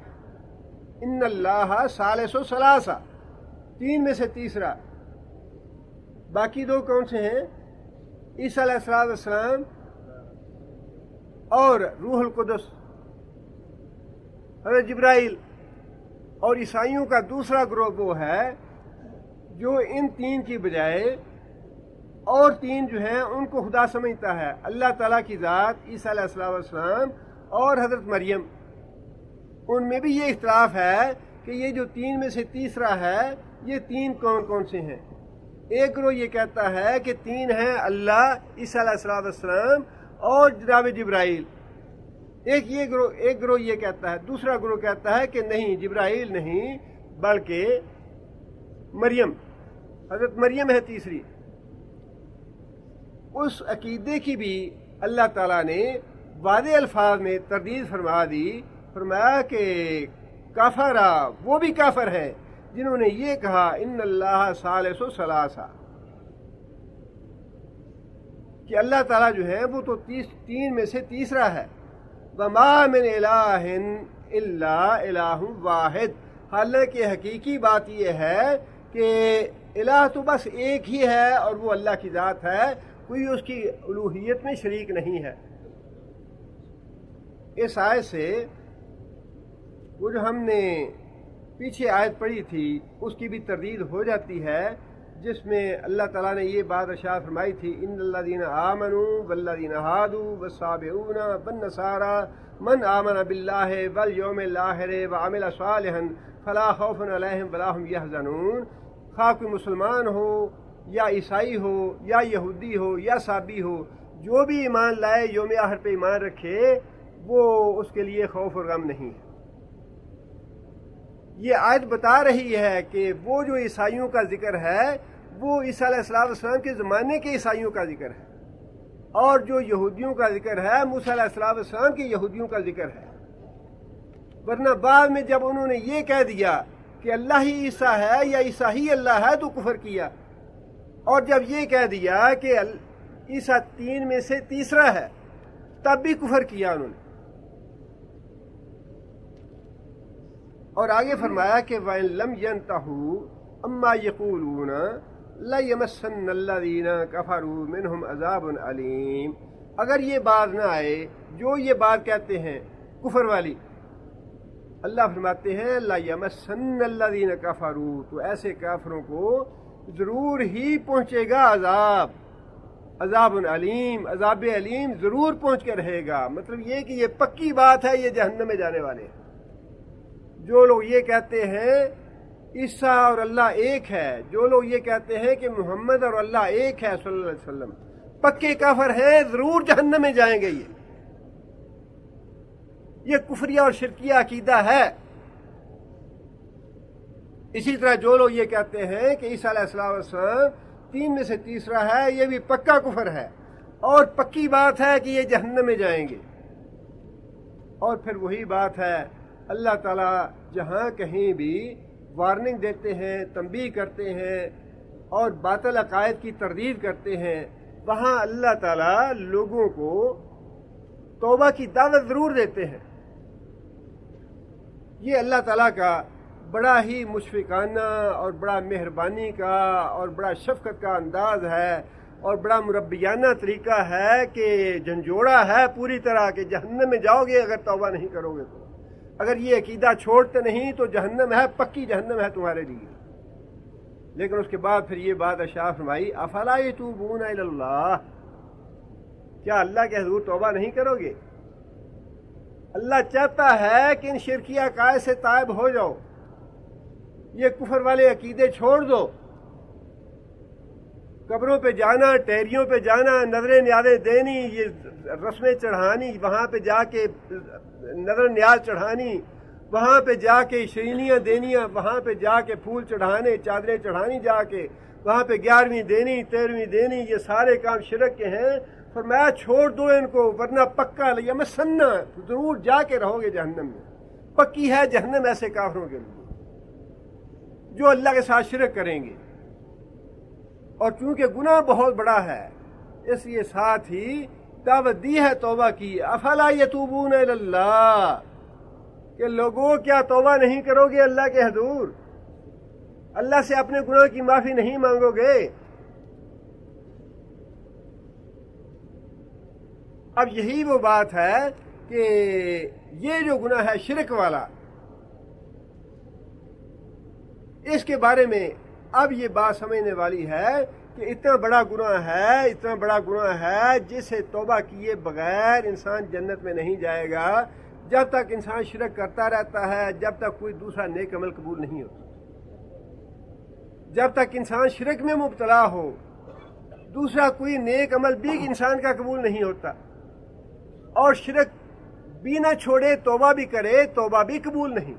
ان اللہ ثالث ثلاثہ، تین میں سے تیسرا۔ باقی دو کون سے ہیں؟ عیسیٰ علیہ السلام اور روح القدس، حضرت جبرائیل۔ اور عیسائیوں کا دوسرا گروہ وہ ہے جو ان تین کی بجائے اور تین جو ہیں ان کو خدا سمجھتا ہے، اللہ تعالیٰ کی ذات، عیسیٰ علیہ السلام اور حضرت مریم۔ ان میں بھی یہ اختلاف ہے کہ یہ جو تین میں سے تیسرا ہے یہ تین کون کون سے ہیں۔ ایک گروہ یہ کہتا ہے کہ تین ہیں اللہ، عیسیٰ علیہ السلام اور جناب جبرائیل۔ ایک گروہ یہ کہتا ہے، دوسرا گروہ کہتا ہے کہ نہیں، جبرائیل نہیں بلکہ مریم، حضرت مریم ہے تیسری۔ اس عقیدے کی بھی اللہ تعالیٰ نے واضح الفاظ میں تردید فرما دی، فرمایا کہ کافرہ، وہ بھی کافر ہیں جنہوں نے یہ کہا ان اللہ ثالث ثلاثہ، کہ اللہ تعالیٰ جو ہے وہ تو تین میں سے تیسرا ہے۔ وَمَا مِنْ إِلَٰهٍ إِلَّا إِلَٰهٌ وَاحِدٌ۔ حالانکہ حقیقی بات یہ ہے کہ الہ تو بس ایک ہی ہے اور وہ اللہ کی ذات ہے، کوئی اس کی الوہیت میں شریک نہیں ہے۔ اس آیت سے وہ جو ہم نے پیچھے آیت پڑھی تھی اس کی بھی تردید ہو جاتی ہے، جس میں اللہ تعالیٰ نے یہ بات ارشاد فرمائی تھی، ان الذین آمنوا والذین ہادوا والصابئون والنصارى من آمن باللہ والیوم الآخر وعمل صالحا فلا خوف علیہم ولا هم یحزنون۔ خواہ کوئی مسلمان ہو یا عیسائی ہو یا یہودی ہو یا صابی ہو، جو بھی ایمان لائے، یوم آخر پہ ایمان رکھے، وہ اس کے لیے خوف اور غم نہیں ہے۔ یہ آیت بتا رہی ہے کہ وہ جو عیسائیوں کا ذکر ہے وہ عیسیٰ علیہ السلام کے زمانے کے عیسائیوں کا ذکر ہے، اور جو یہودیوں کا ذکر ہے موسیٰ علیہ السلام کے یہودیوں کا ذکر ہے۔ ورنہ بعد میں جب انہوں نے یہ کہہ دیا کہ اللہ ہی عیسیٰ ہے یا عیسیٰ ہی اللہ ہے تو کفر کیا، اور جب یہ کہہ دیا کہ عیسیٰ تین میں سے تیسرا ہے تب بھی کفر کیا انہوں نے۔ اور آگے فرمایا کہ وَإِن لَمْ يَنْتَهُوا أَمَّا يَقُولُونَ لَيَمَسَّنَّ الَّذِينَ كَفَرُوا مِنْهُمْ عَذَابٌ أَلِيمٌ۔ اگر یہ بات نہ آئے جو یہ بات کہتے ہیں کفر والی، اللہ فرماتے ہیں لا یمسن الذین کفروا، تو ایسے کافروں کو ضرور ہی پہنچے گا عذاب علیم، عذاب علیم ضرور پہنچ کے رہے گا۔ مطلب یہ کہ یہ پکی بات ہے، یہ جہنم میں جانے والے ہیں۔ جو لوگ یہ کہتے ہیں عیسیٰ اور اللہ ایک ہے، جو لوگ یہ کہتے ہیں کہ محمد اور اللہ ایک ہے صلی اللہ علیہ وسلم، پکے کافر ہیں، ضرور جہنم میں جائیں گے۔ یہ کفریہ اور شرکیہ عقیدہ ہے۔ اسی طرح جو لوگ یہ کہتے ہیں کہ عیسیٰ علیہ السلام تین میں سے تیسرا ہے، یہ بھی پکا کفر ہے اور پکی بات ہے کہ یہ جہنم میں جائیں گے۔ اور پھر وہی بات ہے، اللہ تعالیٰ جہاں کہیں بھی وارننگ دیتے ہیں، تنبیہ کرتے ہیں اور باطل عقائد کی تردید کرتے ہیں، وہاں اللہ تعالیٰ لوگوں کو توبہ کی دعوت ضرور دیتے ہیں۔ یہ اللہ تعالیٰ کا بڑا ہی مشفقانہ اور بڑا مہربانی کا اور بڑا شفقت کا انداز ہے اور بڑا مربیانہ طریقہ ہے کہ جھنجھوڑا ہے پوری طرح کہ جہنم میں جاؤ گے اگر توبہ نہیں کرو گے تو۔ اگر یہ عقیدہ چھوڑتے نہیں تو جہنم ہے، پکی جہنم ہے تمہارے لیے۔ لیکن اس کے بعد پھر یہ بات ارشاد فرمائی افلا یتوبون الی اللہ، کیا اللہ کے حضور توبہ نہیں کرو گے؟ اللہ چاہتا ہے کہ ان شرکیہ عقائد سے تائب ہو جاؤ، یہ کفر والے عقیدے چھوڑ دو، قبروں پہ جانا، ٹہریوں پہ جانا، نظر نیازیں دینی، یہ رسمیں چڑھانی، وہاں پہ جا کے نظر نیاز چڑھانی، وہاں پہ جا کے شرینیاں دینیاں، وہاں پہ جا کے پھول چڑھانے، چادریں چڑھانی، جا کے وہاں پہ 11ویں دینی، 13ویں دینی، یہ سارے کام شرک کے ہیں۔ فرمایا چھوڑ دو ان کو، ورنہ پکا یمسنا، ضرور جا کے رہو گے جہنم میں۔ پکی ہے جہنم ایسے کافروں کے لیے جو اللہ کے ساتھ شرک کریں گے۔ اور چونکہ گناہ بہت بڑا ہے اس لیے ساتھ ہی دعوت دی ہے توبہ کی، افلا یتوبون الی اللہ، کہ لوگوں کیا توبہ نہیں کرو گے اللہ کے حضور؟ اللہ سے اپنے گناہ کی معافی نہیں مانگو گے؟ اب یہی وہ بات ہے کہ یہ جو گناہ ہے شرک والا، اس کے بارے میں اب یہ بات سمجھنے والی ہے کہ اتنا بڑا گناہ ہے، اتنا بڑا گناہ ہے جس سے توبہ کیے بغیر انسان جنت میں نہیں جائے گا۔ جب تک انسان شرک کرتا رہتا ہے، جب تک کوئی دوسرا نیک عمل قبول نہیں ہوتا، جب تک انسان شرک میں مبتلا ہو دوسرا کوئی نیک عمل بھی انسان کا قبول نہیں ہوتا، اور شرک بھی نہ چھوڑے توبہ بھی کرے توبہ بھی قبول نہیں۔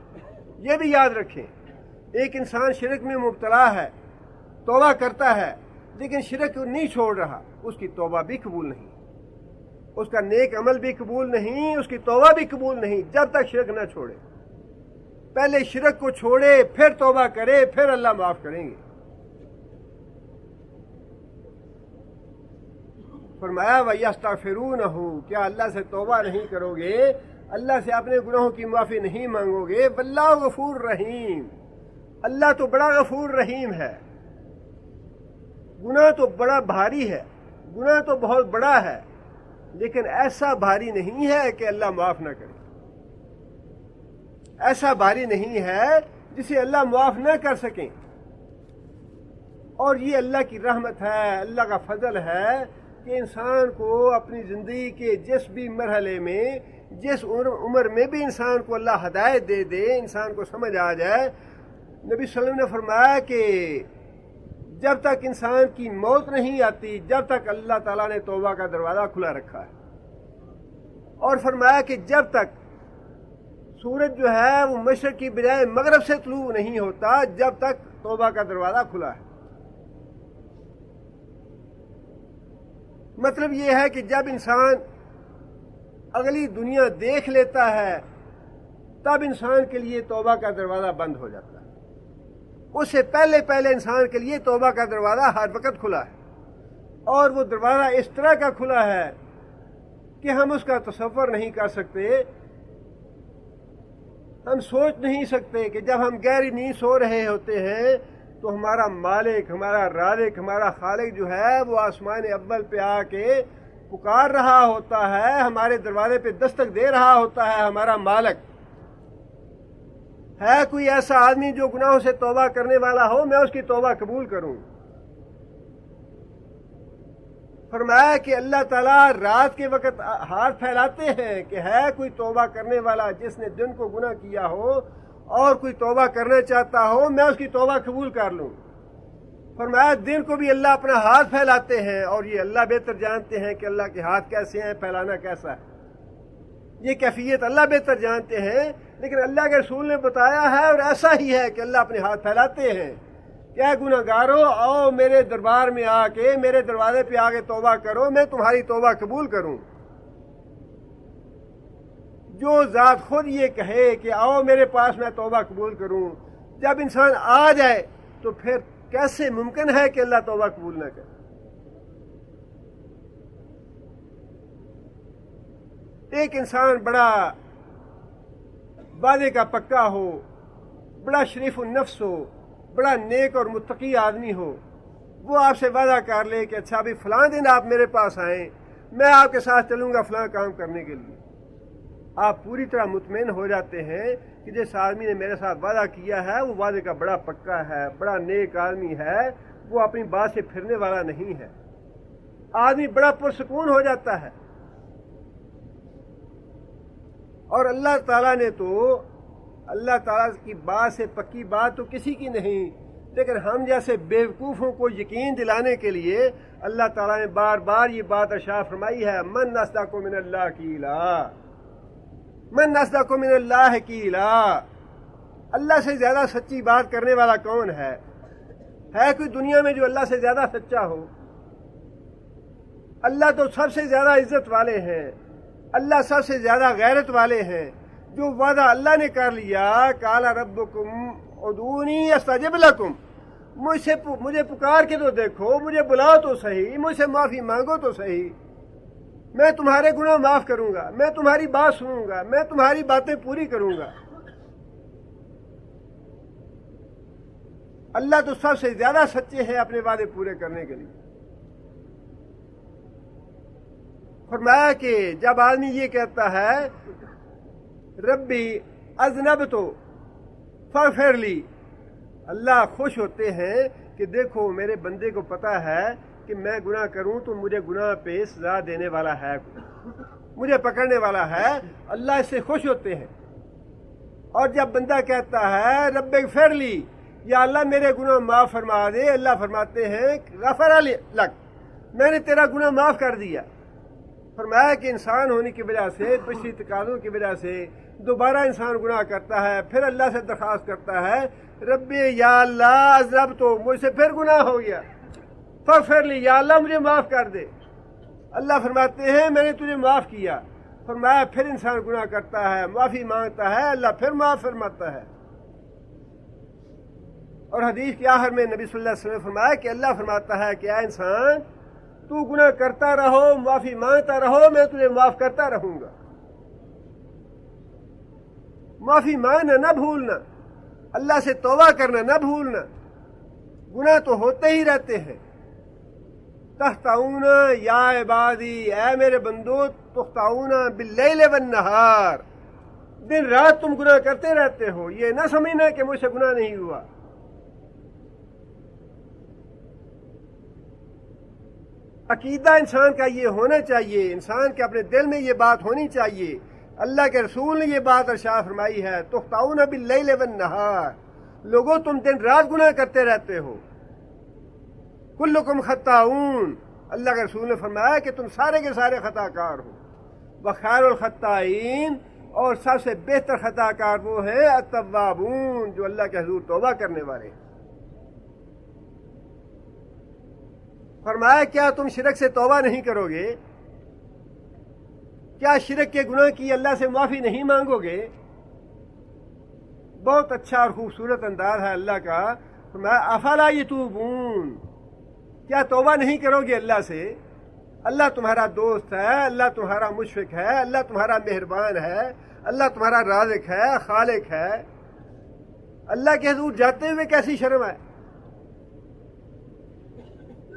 یہ بھی یاد رکھیں، ایک انسان شرک میں مبتلا ہے، توبہ کرتا ہے لیکن شرک نہیں چھوڑ رہا، اس کی توبہ بھی قبول نہیں، اس کا نیک عمل بھی قبول نہیں، اس کی توبہ بھی قبول نہیں جب تک شرک نہ چھوڑے۔ پہلے شرک کو چھوڑے پھر توبہ کرے، پھر اللہ معاف کریں گے۔ فرمایا وَيَسْتَغْفِرُونَهُ، کیا اللہ سے توبہ نہیں کرو گے، اللہ سے اپنے گناہوں کی معافی نہیں مانگو گے؟ واللہ غفور رحیم، اللہ تو بڑا غفور رحیم ہے۔ گناہ تو بڑا بھاری ہے، گناہ تو بہت بڑا ہے، لیکن ایسا بھاری نہیں ہے کہ اللہ معاف نہ کرے، ایسا بھاری نہیں ہے جسے اللہ معاف نہ کر سکیں۔ اور یہ اللہ کی رحمت ہے، اللہ کا فضل ہے کہ انسان کو اپنی زندگی کے جس بھی مرحلے میں، جس عمر میں بھی انسان کو اللہ ہدایت دے دے، انسان کو سمجھ آ جائے۔ نبی صلی اللہ علیہ وسلم نے فرمایا کہ جب تک انسان کی موت نہیں آتی جب تک اللہ تعالیٰ نے توبہ کا دروازہ کھلا رکھا ہے، اور فرمایا کہ جب تک سورج جو ہے وہ مشرق کی بجائے مغرب سے طلوع نہیں ہوتا جب تک توبہ کا دروازہ کھلا ہے۔ مطلب یہ ہے کہ جب انسان اگلی دنیا دیکھ لیتا ہے تب انسان کے لیے توبہ کا دروازہ بند ہو جاتا ہے، اس سے پہلے پہلے انسان کے لیے توبہ کا دروازہ ہر وقت کھلا ہے، اور وہ دروازہ اس طرح کا کھلا ہے کہ ہم اس کا تصور نہیں کر سکتے، ہم سوچ نہیں سکتے کہ جب ہم گہری نیند سو رہے ہوتے ہیں تو ہمارا مالک، ہمارا رازق، ہمارا خالق جو ہے وہ آسمان اول پہ آ کے پکار رہا ہوتا ہے، ہمارے دروازے پہ دستک دے رہا ہوتا ہے ہمارا مالک، ہے کوئی ایسا آدمی جو گناہوں سے توبہ کرنے والا ہو، میں اس کی توبہ قبول کروں۔ فرمایا کہ اللہ تعالیٰ رات کے وقت ہاتھ پھیلاتے ہیں کہ ہے کوئی توبہ کرنے والا جس نے دن کو گناہ کیا ہو اور کوئی توبہ کرنا چاہتا ہو، میں اس کی توبہ قبول کر لوں۔ فرمایا دن کو بھی اللہ اپنا ہاتھ پھیلاتے ہیں، اور یہ اللہ بہتر جانتے ہیں کہ اللہ کے ہاتھ کیسے ہیں، پھیلانا کیسا ہے، یہ کیفیت اللہ بہتر جانتے ہیں، لیکن اللہ کے رسول نے بتایا ہے اور ایسا ہی ہے کہ اللہ اپنے ہاتھ پھیلاتے ہیں کہ اے گناہ گارو آؤ میرے دربار میں آ کے، میرے دروازے پہ آ کے توبہ کرو، میں تمہاری توبہ قبول کروں۔ جو ذات خود یہ کہے کہ آؤ میرے پاس میں توبہ قبول کروں، جب انسان آ جائے تو پھر کیسے ممکن ہے کہ اللہ توبہ قبول نہ کرے؟ ایک انسان بڑا وعدے کا پکا ہو، بڑا شریف النفس ہو، بڑا نیک اور متقی آدمی ہو، وہ آپ سے وعدہ کر لے کہ اچھا بھی فلاں دن آپ میرے پاس آئیں، میں آپ کے ساتھ چلوں گا فلاں کام کرنے کے لیے، آپ پوری طرح مطمئن ہو جاتے ہیں کہ جس آدمی نے میرے ساتھ وعدہ کیا ہے وہ وعدے کا بڑا پکا ہے، بڑا نیک آدمی ہے، وہ اپنی بات سے پھرنے والا نہیں ہے۔ آدمی بڑا پرسکون ہو جاتا ہے۔ اور اللہ تعالیٰ نے تو، اللہ تعالیٰ کی بات سے پکی بات تو کسی کی نہیں، لیکن ہم جیسے بیوقوفوں کو یقین دلانے کے لیے اللہ تعالیٰ نے بار بار یہ بات ارشاد فرمائی ہے، من اصدق من اللہ قیلا، من اصدق من اللہ قیلا۔ اللہ سے زیادہ سچی بات کرنے والا کون ہے کوئی دنیا میں جو اللہ سے زیادہ سچا ہو؟ اللہ تو سب سے زیادہ عزت والے ہیں، اللہ سب سے زیادہ غیرت والے ہیں۔ جو وعدہ اللہ نے کر لیا، قال ربکم ادعونی استجب لکم، مجھے پکار کے تو دیکھو، مجھے بلاؤ تو صحیح، مجھ سے معافی مانگو تو صحیح، میں تمہارے گناہ معاف کروں گا، میں تمہاری بات سنوں گا، میں تمہاری باتیں پوری کروں گا۔ اللہ تو سب سے زیادہ سچے ہیں اپنے وعدے پورے کرنے کے لیے۔ فرمایا کہ جب آدمی یہ کہتا ہے ربی اذنبت فاغفر لی، اللہ خوش ہوتے ہیں کہ دیکھو میرے بندے کو پتہ ہے کہ میں گناہ کروں تو مجھے گناہ پہ سزا دینے والا ہے، مجھے پکڑنے والا ہے، اللہ اس سے خوش ہوتے ہیں۔ اور جب بندہ کہتا ہے رب اغفر لی، یا اللہ میرے گناہ معاف فرما دے، اللہ فرماتے ہیں غفر لک، میں نے تیرا گناہ معاف کر دیا۔ فرمایا کہ انسان ہونے کی وجہ سے، بشری تقاضوں کی وجہ سے دوبارہ انسان گناہ کرتا ہے، پھر اللہ سے درخواست کرتا ہے ربی یا اللہ اذنبت، مجھ سے پھر گناہ ہو گیا، فاغفر لی، یا اللہ مجھے معاف کر دے۔ اللہ فرماتے ہیں میں نے تجھے معاف کیا۔ فرمایا پھر انسان گناہ کرتا ہے، معافی مانگتا ہے، اللہ پھر معاف فرماتا ہے۔ اور حدیث کے آخر میں نبی صلی اللہ علیہ وسلم فرمایا کہ اللہ فرماتا ہے کہ اے انسان تو گناہ کرتا رہو، معافی مانگتا رہو، میں تجھے معاف کرتا رہوں گا۔ معافی مانگنا نہ بھولنا، اللہ سے توبہ کرنا نہ بھولنا، گناہ تو ہوتے ہی رہتے ہیں۔ تخطئون یا عبادی، اے میرے بندو، تخطئون باللیل والنہار، دن رات تم گناہ کرتے رہتے ہو، یہ نہ سمجھنا کہ مجھ سے گناہ نہیں ہوا۔ عقیدہ انسان کا یہ ہونا چاہیے، انسان کے اپنے دل میں یہ بات ہونی چاہیے۔ اللہ کے رسول نے یہ بات ارشاد فرمائی ہے، تخطئون باللیل والنہار، لوگوں تم دن رات گناہ کرتے رہتے ہو، کلکم خطاؤن، اللہ کے رسول نے فرمایا کہ تم سارے کے سارے خطا کار ہو، وخیر الخطائین، اور سب سے بہتر خطا کار وہ ہیں التوابون، جو اللہ کے حضور توبہ کرنے والے ہیں۔ فرمایا کیا تم شرک سے توبہ نہیں کرو گے؟ کیا شرک کے گناہ کی اللہ سے معافی نہیں مانگو گے؟ بہت اچھا اور خوبصورت انداز ہے اللہ کا۔ فرمایا افلا یتوبون، کیا توبہ نہیں کرو گے اللہ سے؟ اللہ تمہارا دوست ہے، اللہ تمہارا مشفق ہے، اللہ تمہارا مہربان ہے، اللہ تمہارا رازق ہے، خالق ہے۔ اللہ کے حضور جاتے ہوئے کیسی شرم ہے؟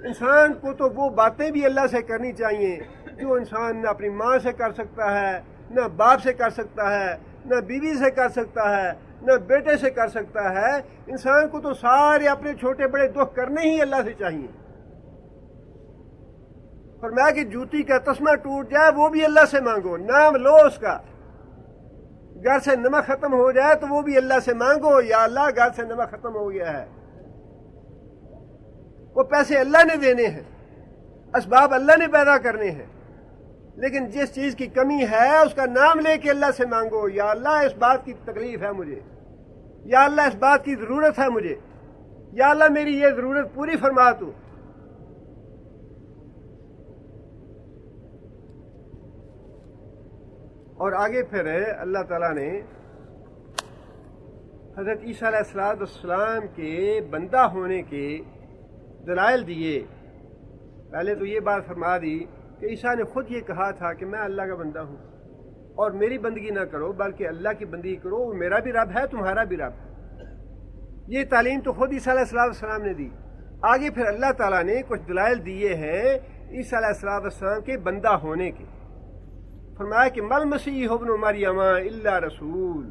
انسان کو تو وہ باتیں بھی اللہ سے کرنی چاہیے جو انسان نہ اپنی ماں سے کر سکتا ہے، نہ باپ سے کر سکتا ہے، نہ بیوی سے کر سکتا ہے، نہ بیٹے سے کر سکتا ہے. انسان کو تو سارے اپنے چھوٹے بڑے دکھ کرنے ہی اللہ سے چاہیے. فرمایا کہ جوتی کا تسمہ ٹوٹ جائے وہ بھی اللہ سے مانگو, نام لو اس کا. گھر سے نمک ختم ہو جائے تو وہ بھی اللہ سے مانگو, یا اللہ گھر سے نمک ختم ہو گیا ہے. وہ پیسے اللہ نے دینے ہیں, اسباب اللہ نے پیدا کرنے ہیں, لیکن جس چیز کی کمی ہے اس کا نام لے کے اللہ سے مانگو. یا اللہ اس بات کی تکلیف ہے مجھے, یا اللہ اس بات کی ضرورت ہے مجھے, یا اللہ میری یہ ضرورت پوری فرما تو. اور آگے پھر اللہ تعالیٰ نے حضرت عیسیٰ علیہ السلام کے بندہ ہونے کے دلائل دیے. پہلے تو یہ بات فرما دی کہ عیسیٰ نے خود یہ کہا تھا کہ میں اللہ کا بندہ ہوں اور میری بندگی نہ کرو بلکہ اللہ کی بندگی کرو, وہ میرا بھی رب ہے تمہارا بھی رب ہے. یہ تعلیم تو خود عیسیٰ علیہ السلام نے دی. آگے پھر اللہ تعالیٰ نے کچھ دلائل دیے ہیں عیسیٰ علیہ السلام کے بندہ ہونے کے. فرمایا کہ مل مسیح ابن مریم الا رسول,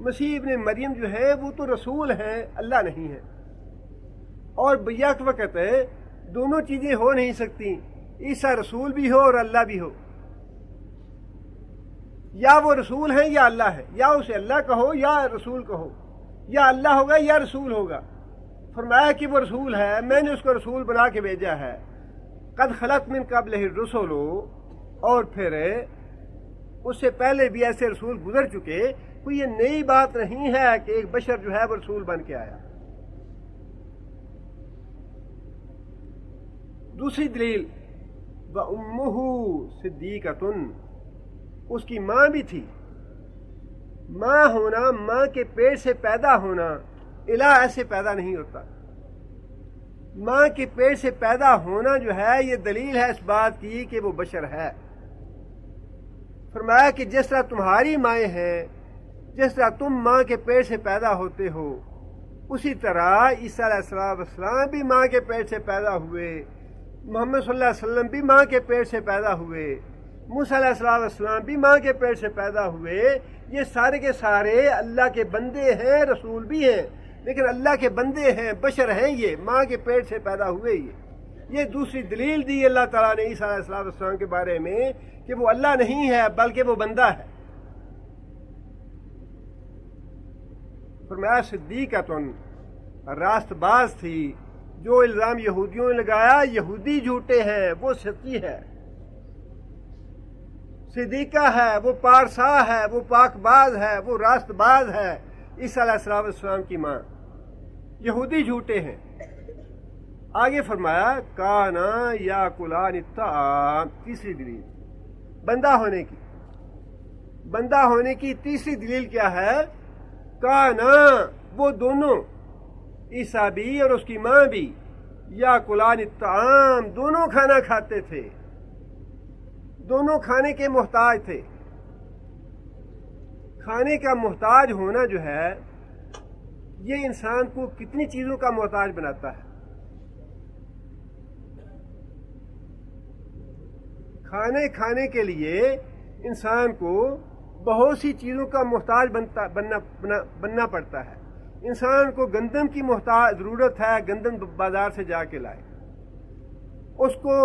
مسیح ابن مریم جو ہے وہ تو رسول ہیں, اللہ نہیں ہے. اور بیک وقت دونوں چیزیں ہو نہیں سکتی, عیسیٰ رسول بھی ہو اور اللہ بھی ہو. یا وہ رسول ہیں یا اللہ ہے, یا اسے اللہ کہو یا رسول کہو, یا اللہ ہوگا یا رسول ہوگا. فرمایا کہ وہ رسول ہے, میں نے اس کو رسول بنا کے بھیجا ہے. قد خلت من قبلہ الرسل, اور پھر اس سے پہلے بھی ایسے رسول گزر چکے. کوئی یہ نئی بات نہیں ہے کہ ایک بشر جو ہے وہ رسول بن کے آیا. دوسری دلیل وَأُمُّهُ صِدِّيقَةٌ, اس کی ماں بھی تھی. ماں ہونا, ماں کے پیٹ سے پیدا ہونا, الہ ایسے پیدا نہیں ہوتا. ماں کے پیٹ سے پیدا ہونا جو ہے یہ دلیل ہے اس بات کی کہ وہ بشر ہے. فرمایا کہ جس طرح تمہاری مائیں ہیں, جس طرح تم ماں کے پیٹ سے پیدا ہوتے ہو, اسی طرح عیسیٰ علیہ السلام بھی ماں کے پیٹ سے پیدا ہوئے, محمد صلی اللہ علیہ وسلم بھی ماں کے پیٹ سے پیدا ہوئے, موسیٰ علیہ السلام بھی ماں کے پیٹ سے پیدا ہوئے. یہ سارے کے سارے اللہ کے بندے ہیں, رسول بھی ہیں, لیکن اللہ کے بندے ہیں, بشر ہیں, یہ ماں کے پیٹ سے پیدا ہوئے. یہ دوسری دلیل دی اللہ تعالیٰ نے عیسیٰ علیہ السلام کے بارے میں کہ وہ اللہ نہیں ہے بلکہ وہ بندہ ہے. فرمایا صدیقۃ, راست باز تھی. جو الزام یہودیوں نے لگایا یہودی جھوٹے ہیں, وہ سچی ہے. صدیقہ ہے, وہ پارسا ہے, وہ پاک باز ہے, وہ راست باز ہے. عیسیٰ علیہ السلام کی ماں. یہودی جھوٹے ہیں. آگے فرمایا کانا یاکلان الطعام, تیسری دلیل بندہ ہونے کی. بندہ ہونے کی تیسری دلیل کیا ہے؟ کانا, وہ دونوں, عیسیٰ بھی اور اس کی ماں بھی, یاکلان الطعام, دونوں کھانا کھاتے تھے, دونوں کھانے کے محتاج تھے. کھانے کا محتاج ہونا جو ہے یہ انسان کو کتنی چیزوں کا محتاج بناتا ہے. کھانے کھانے کے لیے انسان کو بہت سی چیزوں کا محتاج بننا پڑتا ہے. انسان کو گندم کی محتاج ضرورت ہے, گندم بازار سے جا کے لائے, اس کو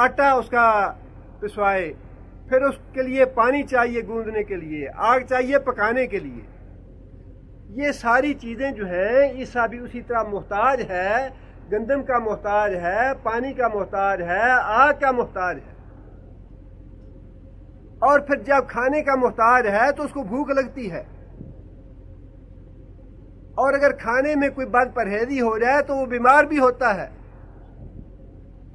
آٹا اس کا پسوائے, پھر اس کے لیے پانی چاہیے گوندنے کے لیے, آگ چاہیے پکانے کے لیے. یہ ساری چیزیں جو ہیں عیسیٰ بھی اسی طرح محتاج ہے, گندم کا محتاج ہے, پانی کا محتاج ہے, آگ کا محتاج ہے. اور پھر جب کھانے کا محتاج ہے تو اس کو بھوک لگتی ہے, اور اگر کھانے میں کوئی بد پرہیزی ہو جائے تو وہ بیمار بھی ہوتا ہے,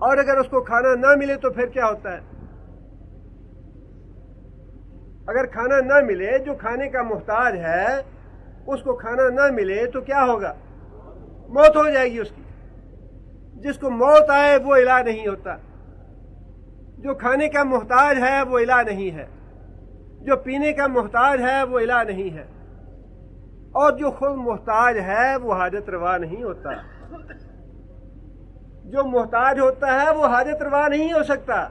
اور اگر اس کو کھانا نہ ملے تو پھر کیا ہوتا ہے؟ اگر کھانا نہ ملے, جو کھانے کا محتاج ہے اس کو کھانا نہ ملے تو کیا ہوگا؟ موت ہو جائے گی اس کی. جس کو موت آئے وہ الہ نہیں ہوتا. جو کھانے کا محتاج ہے وہ الہ نہیں ہے, جو پینے کا محتاج ہے وہ الہ نہیں ہے, اور جو خود محتاج ہے وہ حاجت روا نہیں ہوتا. جو محتاج ہوتا ہے وہ حاجت روا نہیں ہو سکتا.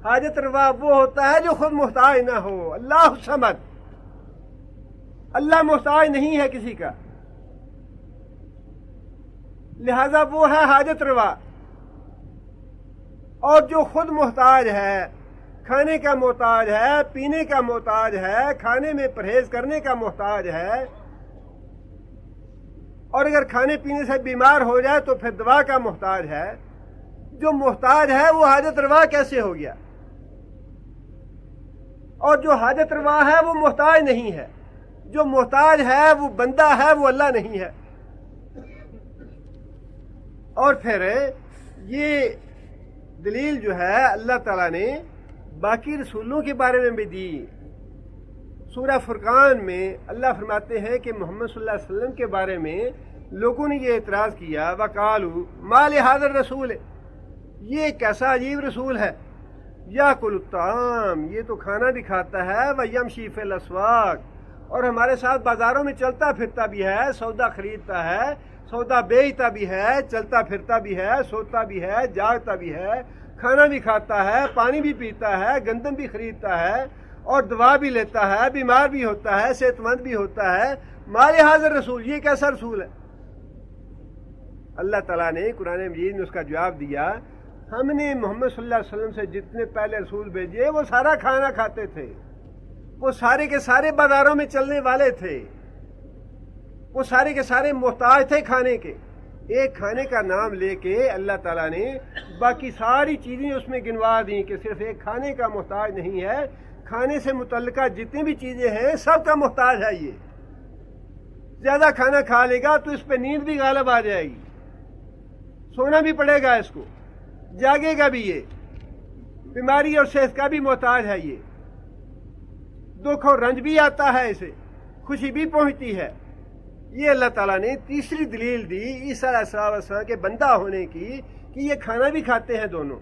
حاجت روا وہ ہوتا ہے جو خود محتاج نہ ہو. اللہ الصمد, اللہ محتاج نہیں ہے کسی کا، لہذا وہ ہے حاجت روا. اور جو خود محتاج ہے، کھانے کا محتاج ہے، پینے کا محتاج ہے، کھانے میں پرہیز کرنے کا محتاج ہے، اور اگر کھانے پینے سے بیمار ہو جائے تو پھر دوا کا محتاج ہے، جو محتاج ہے وہ حاجت روا کیسے ہو گیا؟ اور جو حاجت روا ہے وہ محتاج نہیں ہے، جو محتاج ہے وہ بندہ ہے، وہ اللہ نہیں ہے. اور پھر یہ دلیل جو ہے اللہ تعالیٰ نے باقی رسولوں کے بارے میں بھی دی. سورہ فرقان میں اللہ فرماتے ہیں کہ محمد صلی اللہ علیہ وسلم کے بارے میں لوگوں نے یہ اعتراض کیا، وَقَالُوا مَا لِهَٰذَا الرَّسُولِ، یہ کیسا عجیب رسول ہے، یَأْکُلُ الطَّعَامَ، یہ تو کھانا بھی کھاتا ہے، وَیَمْشِی فِی الْأَسْوَاقِ، اور ہمارے ساتھ بازاروں میں چلتا پھرتا بھی ہے، سودا خریدتا ہے، سودا بیچتا بھی ہے، چلتا پھرتا بھی ہے، سوتا بھی ہے، جاگتا بھی ہے، کھانا بھی کھاتا ہے، پانی بھی پیتا ہے، گندم بھی خریدتا ہے، اور دوا بھی لیتا ہے، بیمار بھی ہوتا ہے، صحت مند بھی ہوتا ہے. مَا لِهَٰذَا الرَّسُولِ، یہ کیسا رسول ہے؟ اللہ تعالیٰ نے قرآن مجید میں اس کا جواب دیا، ہم نے محمد صلی اللہ علیہ وسلم سے جتنے پہلے رسول بھیجے وہ سارا کھانا کھاتے تھے، وہ سارے کے سارے بازاروں میں چلنے والے تھے، وہ سارے کے سارے محتاج تھے کھانے کے. ایک کھانے کا نام لے کے اللہ تعالیٰ نے باقی ساری چیزیں اس میں گنوا دیں کہ صرف ایک کھانے کا محتاج نہیں ہے، کھانے سے متعلقہ جتنی بھی چیزیں ہیں سب کا محتاج ہے. یہ زیادہ کھانا کھا لے گا تو اس پہ نیند بھی غالب آ جائے گی، سونا بھی پڑے گا، اس کو جاگے گا بھی، یہ بیماری اور صحت کا بھی محتاج ہے، یہ دکھ اور رنج بھی آتا ہے، اسے خوشی بھی پہنچتی ہے. یہ اللہ تعالیٰ نے تیسری دلیل دی عیسیٰ علیہ السلام کے بندہ ہونے کی کہ یہ کھانا بھی کھاتے ہیں دونوں.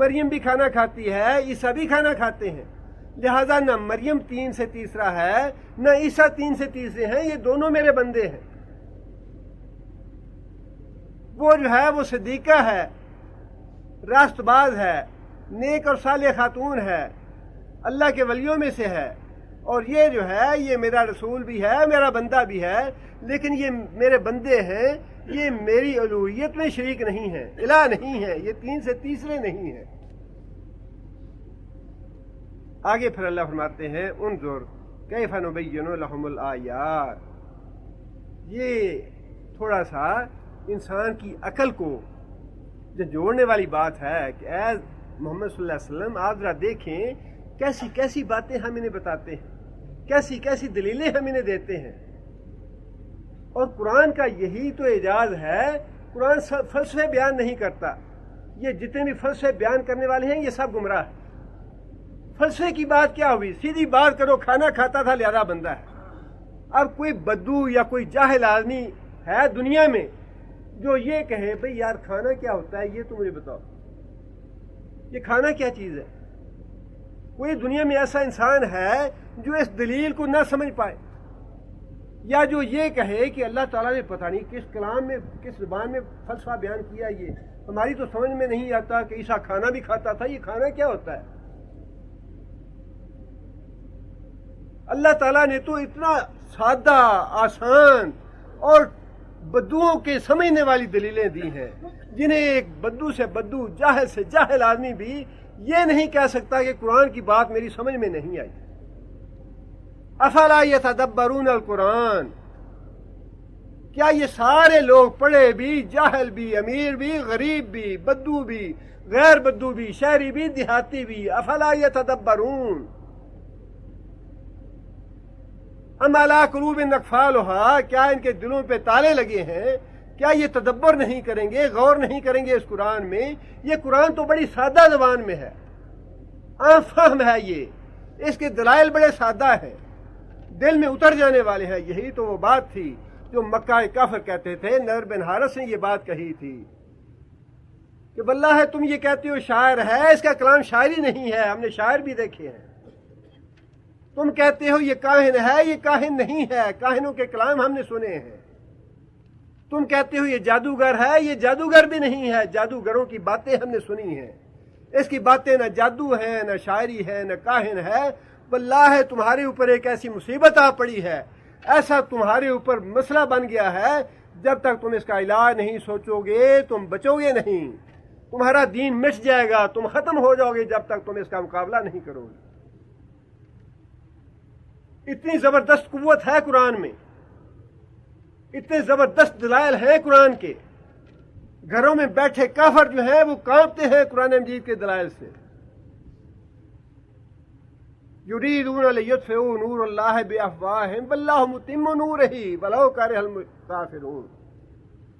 مریم بھی کھانا کھاتی ہے، عیسیٰ بھی کھانا کھاتے ہیں، لہذا نہ مریم 3 سے تیسرا ہے نہ عیسیٰ 3 سے تیسرے ہیں، یہ دونوں میرے بندے ہیں. وہ جو ہے وہ صدیقہ ہے، راست باز ہے، نیک اور صالح خاتون ہے، اللہ کے ولیوں میں سے ہے، اور یہ جو ہے یہ میرا رسول بھی ہے، میرا بندہ بھی ہے، لیکن یہ میرے بندے ہیں، یہ میری الوہیت میں شریک نہیں ہیں، الہ نہیں ہیں، یہ 3 سے تیسرے نہیں ہیں. آگے پھر اللہ فرماتے ہیں انظر کیف نبین لہم الآیات. یہ تھوڑا سا انسان کی عقل کو جوڑنے والی بات ہے کہ اے محمد صلی اللہ علیہ وسلم آپ ذرا دیکھیں کیسی کیسی باتیں ہم انہیں بتاتے ہیں، کیسی کیسی دلیلیں ہم انہیں دیتے ہیں. اور قرآن کا یہی تو اعجاز ہے، قرآن فلسفے بیان نہیں کرتا. یہ جتنے بھی فلسفے بیان کرنے والے ہیں یہ سب گمراہ ہیں. فلسفے کی بات کیا ہوئی؟ سیدھی بات کرو، کھانا کھاتا تھا لہذا بندہ ہے. اب کوئی بدو یا کوئی جاہل آدمی ہے دنیا میں جو یہ کہے بھئی یار کھانا کیا ہوتا ہے، یہ تو مجھے بتاؤ، یہ کھانا کیا چیز ہے؟ کوئی دنیا میں ایسا انسان ہے جو اس دلیل کو نہ سمجھ پائے، یا جو یہ کہے کہ اللہ تعالیٰ نے پتہ نہیں کس کلام میں کس زبان میں فلسفہ بیان کیا، یہ ہماری تو سمجھ میں نہیں آتا کہ عیسیٰ کھانا بھی کھاتا تھا، یہ کھانا کیا ہوتا ہے؟ اللہ تعالیٰ نے تو اتنا سادہ، آسان اور بدوؤں کے سمجھنے والی دلیلیں دی ہیں جنہیں ایک بدو سے بدو، جاہل سے جاہل آدمی بھی یہ نہیں کہہ سکتا کہ قرآن کی بات میری سمجھ میں نہیں آئی. افلا یتدبرون القرآن، کیا یہ سارے لوگ پڑھے بھی، جاہل بھی، امیر بھی، غریب بھی، بدو بھی، غیر بدو بھی، شہری بھی، دیہاتی بھی، افلا یتدبرون ام علی قلوب اقفالها، کیا ان کے دلوں پہ تالے لگے ہیں؟ کیا یہ تدبر نہیں کریں گے، غور نہیں کریں گے اس قرآن میں؟ یہ قرآن تو بڑی سادہ زبان میں ہے، عام فہم ہے، یہ اس کے دلائل بڑے سادہ ہیں، دل میں اتر جانے والے ہیں. یہی تو وہ بات تھی جو مکہ کافر کہتے تھے. نضر بن حارث نے یہ بات کہی تھی کہ واللہ تم یہ کہتے ہو شاعر ہے، اس کا کلام شاعری نہیں ہے، ہم نے شاعر بھی دیکھے ہیں. تم کہتے ہو یہ کاہن ہے، یہ کاہن نہیں ہے، کاہنوں کے کلام ہم نے سنے ہیں. تم کہتے ہو یہ جادوگر ہے، یہ جادوگر بھی نہیں ہے، جادوگروں کی باتیں ہم نے سنی ہیں. اس کی باتیں نہ جادو ہیں، نہ شاعری ہے، نہ کاہن ہے. واللہ تمہارے اوپر ایک ایسی مصیبت آ پڑی ہے ایسا تمہارے اوپر مسئلہ بن گیا ہے، جب تک تم اس کا علاج نہیں سوچو گے تم بچو گے نہیں، تمہارا دین مٹ جائے گا، تم ختم ہو جاؤ گے جب تک تم اس کا مقابلہ نہیں کرو گے۔ اتنی زبردست قوت ہے قرآن میں، اتنے زبردست دلائل ہیں قرآن کے، گھروں میں بیٹھے کافر جو ہیں وہ کانپتے ہیں قرآن مجید کے دلائل سے۔ یریدون لیطفئوا نور اللہ بافواہہم واللہ متم نورہ ولو کرہ الکافرون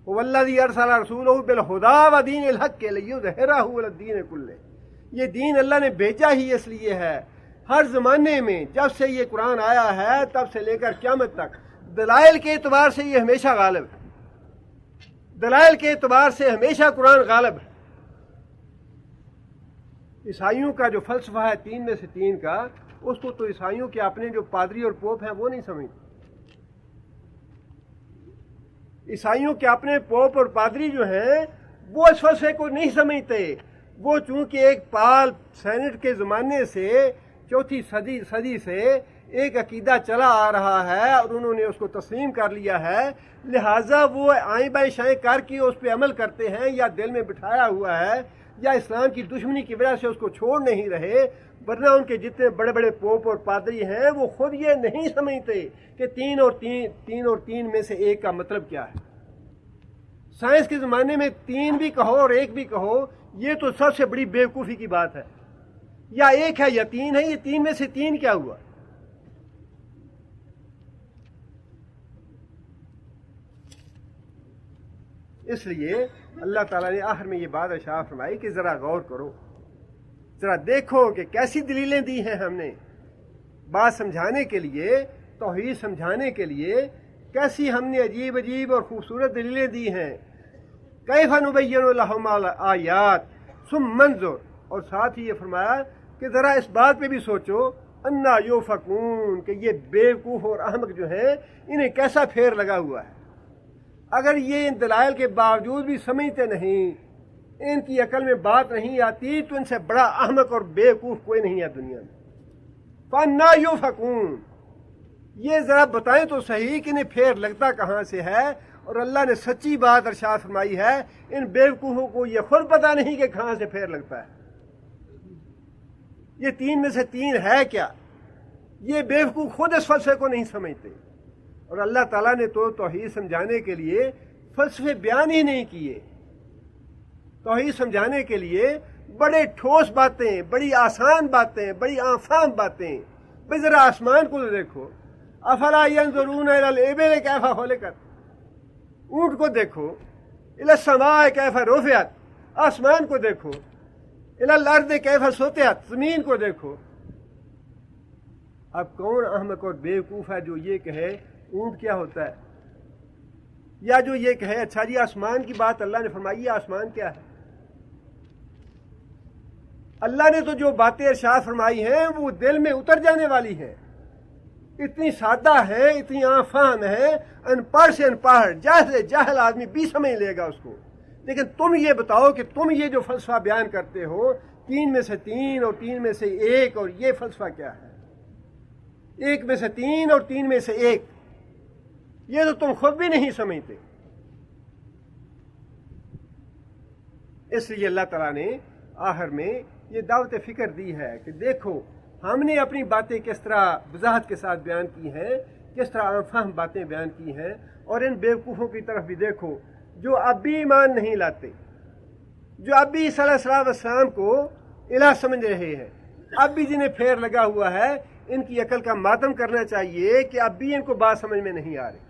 والذی ارسل رسولہ بالہدی ودین الحق لیظہرہ علی الدین کلہ۔ یہ دین اللہ نے بھیجا ہی اس لیے ہے، ہر زمانے میں جب سے یہ قرآن آیا ہے تب سے لے کر قیامت تک دلائل کے اعتبار سے یہ ہمیشہ غالب ہے، دلائل کے اعتبار سے ہمیشہ قرآن غالب ہے۔ عیسائیوں کا جو فلسفہ ہے 3 میں سے 3 کا، اس کو تو عیسائیوں کے اپنے جو پادری اور پوپ ہیں وہ نہیں سمجھتے۔ عیسائیوں کے اپنے پوپ اور پادری جو ہیں وہ اس فلسفے کو نہیں سمجھتے، وہ چونکہ ایک پال سینٹ کے زمانے سے 4 صدی سے ایک عقیدہ چلا آ رہا ہے اور انہوں نے اس کو تسلیم کر لیا ہے، لہٰذا وہ آئیں بائیں شائیں کر کے اس پہ عمل کرتے ہیں، یا دل میں بٹھایا ہوا ہے، یا اسلام کی دشمنی کی وجہ سے اس کو چھوڑ نہیں رہے، ورنہ ان کے جتنے بڑے بڑے پوپ اور پادری ہیں وہ خود یہ نہیں سمجھتے کہ 3 اور 3 میں سے 1 کا مطلب کیا ہے۔ سائنس کے زمانے میں 3 بھی کہو اور 1 بھی کہو، یہ تو سب سے بڑی بیوقوفی کی بات ہے۔ یا 1 ہے یا 3 ہے، یہ 3 میں سے 3 کیا ہوا؟ اس لیے اللہ تعالیٰ نے آخر میں یہ بات ارشاد فرمائی کہ ذرا غور کرو، ذرا دیکھو کہ کیسی دلیلیں دی ہیں ہم نے بات سمجھانے کے لیے، توحید سمجھانے کے لیے، کیسی ہم نے عجیب عجیب اور خوبصورت دلیلیں دی ہیں۔ کیف نبین لہم الآیات ثم انظر، اور ساتھ ہی یہ فرمایا کہ ذرا اس بات پہ بھی سوچو انا یوفکون، کہ یہ بیوقوف اور احمق جو ہیں انہیں کیسا پھیر لگا ہوا ہے۔ اگر یہ ان دلائل کے باوجود بھی سمجھتے نہیں، ان کی عقل میں بات نہیں آتی، تو ان سے بڑا احمق اور بیوقوف کوئی نہیں ہے دنیا میں۔ فَأَنَّىٰ يُؤْفَكُونَ، یہ ذرا بتائیں تو صحیح کہ انہیں پھیر لگتا کہاں سے ہے۔ اور اللہ نے سچی بات ارشاد فرمائی ہے، ان بیوقوفوں کو یہ خود پتہ نہیں کہ کہاں سے پھیر لگتا ہے۔ یہ 3 میں سے 3 ہے کیا؟ یہ بیوقوف خود اس فلسفے کو نہیں سمجھتے۔ اور اللہ تعالیٰ نے تو توحید سمجھانے کے لیے فلسفے بیان ہی نہیں کیے، توحید سمجھانے کے لیے بڑے ٹھوس باتیں، بڑی آسان باتیں، بڑی عام فہم باتیں۔ بھئی ذرا آسمان کو دیکھو، افلا ینظرون الی الابل کیف خلقت، اونٹ کو دیکھو، الی السماء کیف رفعت، آسمان کو دیکھو، الی الارض کیف سطحت، زمین کو دیکھو۔ اب کون احمق اور بیوقوف ہے جو یہ کہے اونٹ کیا ہوتا ہے، یا جو یہ کہے اچھا جی آسمان کی بات اللہ نے فرمائی ہے، آسمان کیا ہے؟ اللہ نے تو جو باتیں ارشاد فرمائی ہیں وہ دل میں اتر جانے والی ہیں، اتنی سادہ ہیں، اتنی عام فہم ہیں، ان پڑھ سے ان پڑھ، جاہل سے جاہل آدمی بھی سمجھ لے گا اس کو۔ لیکن تم یہ بتاؤ کہ تم یہ جو فلسفہ بیان کرتے ہو 3 میں سے 3 اور 3 میں سے 1، اور یہ فلسفہ کیا ہے؟ 1 میں سے 3 اور 3 میں سے 1، یہ تو تم خود بھی نہیں سمجھتے۔ اس لیے اللہ تعالیٰ نے آخر میں یہ دعوت فکر دی ہے کہ دیکھو ہم نے اپنی باتیں کس طرح وضاحت کے ساتھ بیان کی ہیں، کس طرح عام فہم باتیں بیان کی ہیں، اور ان بیوقوفوں کی طرف بھی دیکھو جو اب بھی ایمان نہیں لاتے، جو اب بھی عیسیٰ علیہ السلام کو الہ سمجھ رہے ہیں، اب بھی جنہیں پھیر لگا ہوا ہے، ان کی عقل کا ماتم کرنا چاہیے کہ اب بھی ان کو بات سمجھ میں نہیں آ رہی۔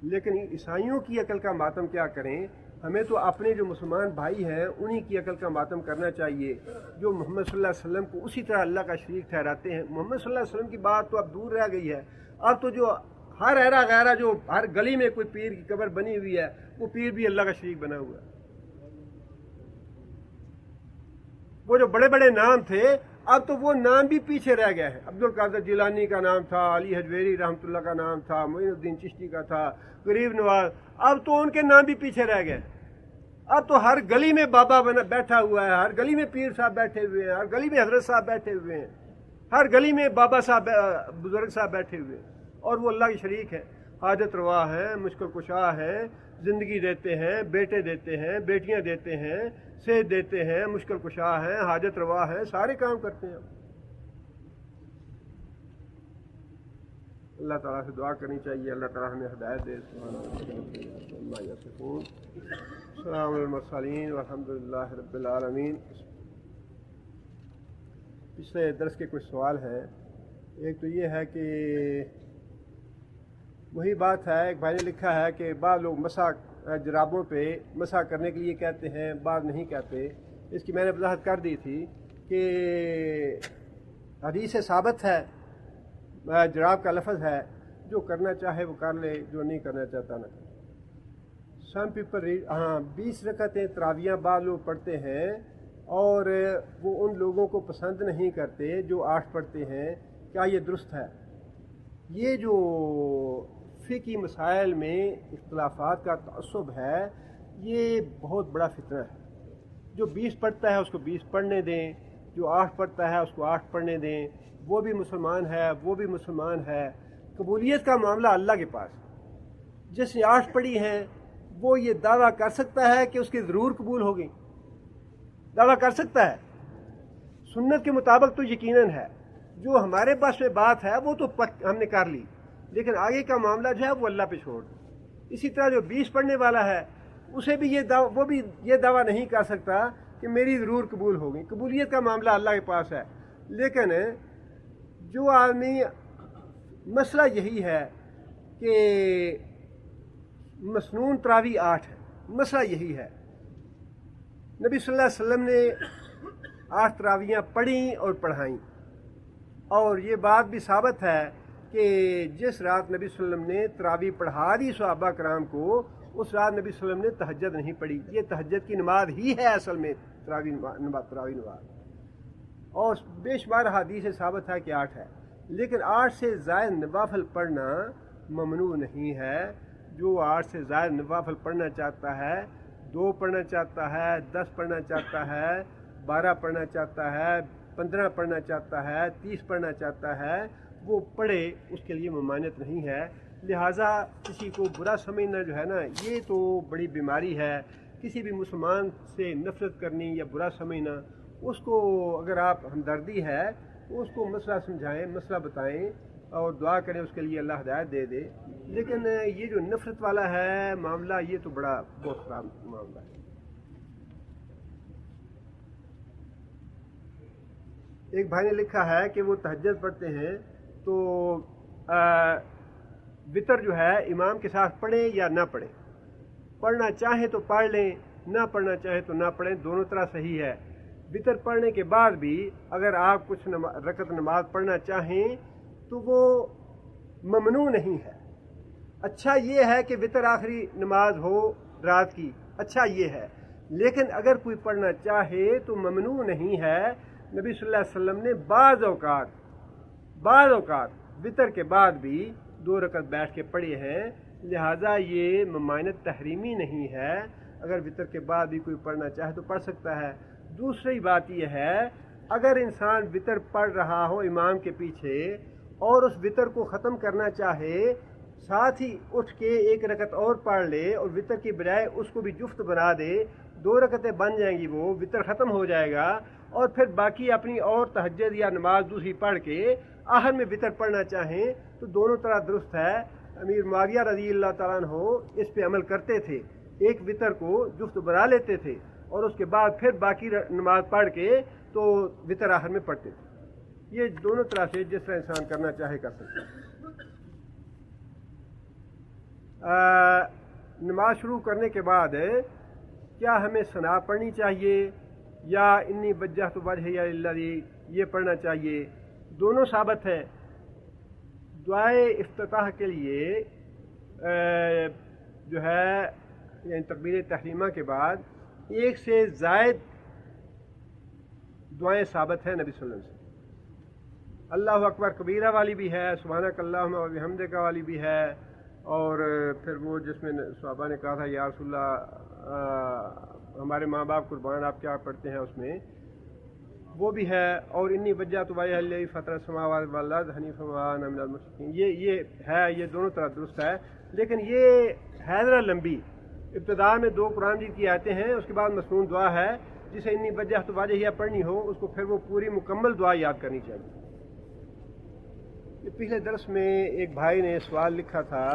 لیکن عیسائیوں کی عقل کا ماتم کیا کریں، ہمیں تو اپنے جو مسلمان بھائی ہیں انہی کی عقل کا ماتم کرنا چاہیے، جو محمد صلی اللہ علیہ وسلم کو اسی طرح اللہ کا شریک ٹھہراتے ہیں۔ محمد صلی اللہ علیہ وسلم کی بات تو اب دور رہ گئی ہے، اب تو جو ہر ایرا غیرہ جو ہر گلی میں کوئی پیر کی قبر بنی ہوئی ہے وہ پیر بھی اللہ کا شریک بنا ہوا ہے۔ وہ جو بڑے بڑے نام تھے اب تو وہ نام بھی پیچھے رہ گئے ہیں۔ عبد القادر جیلانی کا نام تھا، علی حجویری رحمۃ اللہ کا نام تھا، معین الدین چشتی کا تھا، غریب نواز، اب تو ان کے نام بھی پیچھے رہ گئے۔ اب تو ہر گلی میں بابا بیٹھا ہوا ہے، ہر گلی میں پیر صاحب بیٹھے ہوئے ہیں، ہر گلی میں حضرت صاحب بیٹھے ہوئے ہیں۔ ہر گلی میں بابا صاحب بزرگ صاحب بیٹھے ہوئے اور وہ اللہ کے شریک ہیں، حاجت روا ہیں، مشکل کشا ہیں، زندگی دیتے ہیں، بیٹے دیتے ہیں، بیٹیاں دیتے ہیں، صحت دیتے ہیں، مشکل کشا ہیں، حاجت روا ہیں، سارے کام کرتے ہیں۔ اللہ تعالیٰ سے دعا کرنی چاہیے، اللہ تعالیٰ ہمیں ہدایت دے۔ السلام المرسلین والحمد للہ رب العالمین۔ پچھلے درس کے کچھ سوال ہیں۔ ایک تو یہ ہے کہ وہی بات ہے، ایک بھائی نے لکھا ہے کہ بعض لوگ مسح جرابوں پہ مسح کرنے کے لیے کہتے ہیں، بعض نہیں کہتے۔ اس کی میں نے وضاحت کر دی تھی کہ حدیث سے ثابت ہے، جراب کا لفظ ہے، جو کرنا چاہے وہ کر لے، جو نہیں کرنا چاہتا نہ کرے۔ سم پیپل 20 رکعتیں تراویح بعض لوگ پڑھتے ہیں اور وہ ان لوگوں کو پسند نہیں کرتے جو 8 پڑھتے ہیں، کیا یہ درست ہے؟ یہ جو فقہی مسائل میں اختلافات کا تعصب ہے، یہ بہت بڑا فتنہ ہے۔ جو 20 پڑھتا ہے اس کو 20 پڑھنے دیں، جو 8 پڑھتا ہے اس کو 8 پڑھنے دیں، وہ بھی مسلمان ہے، وہ بھی مسلمان ہے۔ قبولیت کا معاملہ اللہ کے پاس۔ جس نے 8 پڑھی ہیں وہ یہ دعویٰ کر سکتا ہے کہ اس کی ضرور قبول ہوگی، دعویٰ کر سکتا ہے۔ سنت کے مطابق تو یقیناً ہے، جو ہمارے پاس میں بات ہے وہ تو ہم نے کر لی، لیکن آگے کا معاملہ جو ہے وہ اللہ پہ چھوڑ۔ اسی طرح جو 20 پڑھنے والا ہے اسے بھی وہ بھی یہ دعویٰ نہیں کر سکتا کہ میری ضرور قبول ہوگی۔ قبولیت کا معاملہ اللہ کے پاس ہے۔ لیکن جو آدمی، مسئلہ یہی ہے کہ مسنون تراویح 8 ہے، مسئلہ یہی ہے۔ نبی صلی اللہ علیہ وسلم نے 8 تراویحیں پڑھیں اور پڑھائیں، اور یہ بات بھی ثابت ہے کہ جس رات نبی صلی اللہ علیہ وسلم نے تراویح پڑھا دی صحابہ کرام کو، اس رات نبی صلی اللہ علیہ وسلم نے تہجد نہیں پڑھی۔ یہ تہجد کی نماز ہی ہے اصل میں، تراویح نماز، اور بے شمار حدیث سے ثابت ہے کہ 8 ہے۔ لیکن 8 سے زائد نوافل پڑھنا ممنوع نہیں ہے۔ جو 8 سے زائد نوافل پڑھنا چاہتا ہے، 2 پڑھنا چاہتا ہے، 10 پڑھنا چاہتا ہے، 12 پڑھنا چاہتا ہے، 15 پڑھنا چاہتا ہے، 30 پڑھنا چاہتا ہے، وہ پڑھے، اس کے لیے ممانعت نہیں ہے۔ لہٰذا کسی کو برا سمجھنا جو ہے نا، یہ تو بڑی بیماری ہے۔ کسی بھی مسلمان سے نفرت کرنی یا برا سمجھنا، اس کو اگر آپ ہمدردی ہے تو اس کو مسئلہ سمجھائیں، مسئلہ بتائیں اور دعا کریں اس کے لیے، اللہ ہدایت دے دے۔ لیکن یہ جو نفرت والا ہے معاملہ، یہ تو بہت خراب معاملہ ہے۔ ایک بھائی نے لکھا ہے کہ وہ تہجد پڑھتے ہیں تو وتر جو ہے امام کے ساتھ پڑھیں یا نہ پڑھیں، پڑھنا چاہیں تو پڑھ لیں، نہ پڑھنا چاہیں تو نہ پڑھیں، دونوں طرح صحیح ہے۔ وتر پڑھنے کے بعد بھی اگر آپ کچھ رکعت نماز پڑھنا چاہیں تو وہ ممنوع نہیں ہے۔ اچھا یہ ہے کہ وتر آخری نماز ہو رات کی، اچھا یہ ہے، لیکن اگر کوئی پڑھنا چاہے تو ممنوع نہیں ہے۔ نبی صلی اللہ علیہ وسلم نے بعض اوقات وتر کے بعد بھی 2 رکعت بیٹھ کے پڑھے ہیں، لہٰذا یہ ممانعت تحریمی نہیں ہے۔ اگر وتر کے بعد بھی کوئی پڑھنا چاہے تو پڑھ سکتا ہے۔ دوسری بات یہ ہے، اگر انسان وتر پڑھ رہا ہو امام کے پیچھے اور اس وتر کو ختم کرنا چاہے، ساتھ ہی اٹھ کے 1 رکعت اور پڑھ لے اور وتر کی بجائے اس کو بھی جفت بنا دے، 2 رکعتیں بن جائیں گی، وہ وتر ختم ہو جائے گا، اور پھر باقی اپنی اور تہجد یا نماز دوسری پڑھ کے آخر میں وتر پڑھنا چاہیں تو دونوں طرح درست ہے۔ امیر معاویہ رضی اللہ تعالیٰ عنہ اس پہ عمل کرتے تھے، ایک وتر کو جفت بنا لیتے تھے اور اس کے بعد پھر باقی نماز پڑھ کے تو وتر آخر میں پڑھتے تھے۔ یہ دونوں طرح سے جس طرح انسان کرنا چاہے کر سکتا ہے۔ نماز شروع کرنے کے بعد کیا ہمیں ثنا پڑھنی چاہیے یا انی وجہت وجہی للذی یہ پڑھنا چاہیے؟ دونوں ثابت ہیں۔ دعائے افتتاح کے لیے جو ہے یعنی تکبیر تحریمہ کے بعد 1 سے زائد دعائیں ثابت ہیں نبی صلی اللہ علیہ وسلم سے۔ اللہ اکبر کبیرہ والی بھی ہے، سبحانک اللہم و بحمدک والی بھی ہے، اور پھر وہ جس میں صحابہ نے کہا تھا یا رسول اللہ ہمارے ماں باپ قربان آپ کیا پڑھتے ہیں، اس میں وہ بھی ہے، اور انی وجہ تو وائی فطر سماوات والارض حنیفا وما انا من المشرکین، یہ ہے، یہ دونوں طرح درست ہے، لیکن یہ ہے ذرا لمبی۔ ابتدا میں 2 قرآن مجید کی آیتیں ہیں، اس کے بعد مسنون دعا ہے، جسے انی وجہ تو واجہ پڑھنی ہو اس کو پھر وہ پوری مکمل دعا یاد کرنی چاہیے۔ پچھلے درس میں ایک بھائی نے سوال لکھا تھا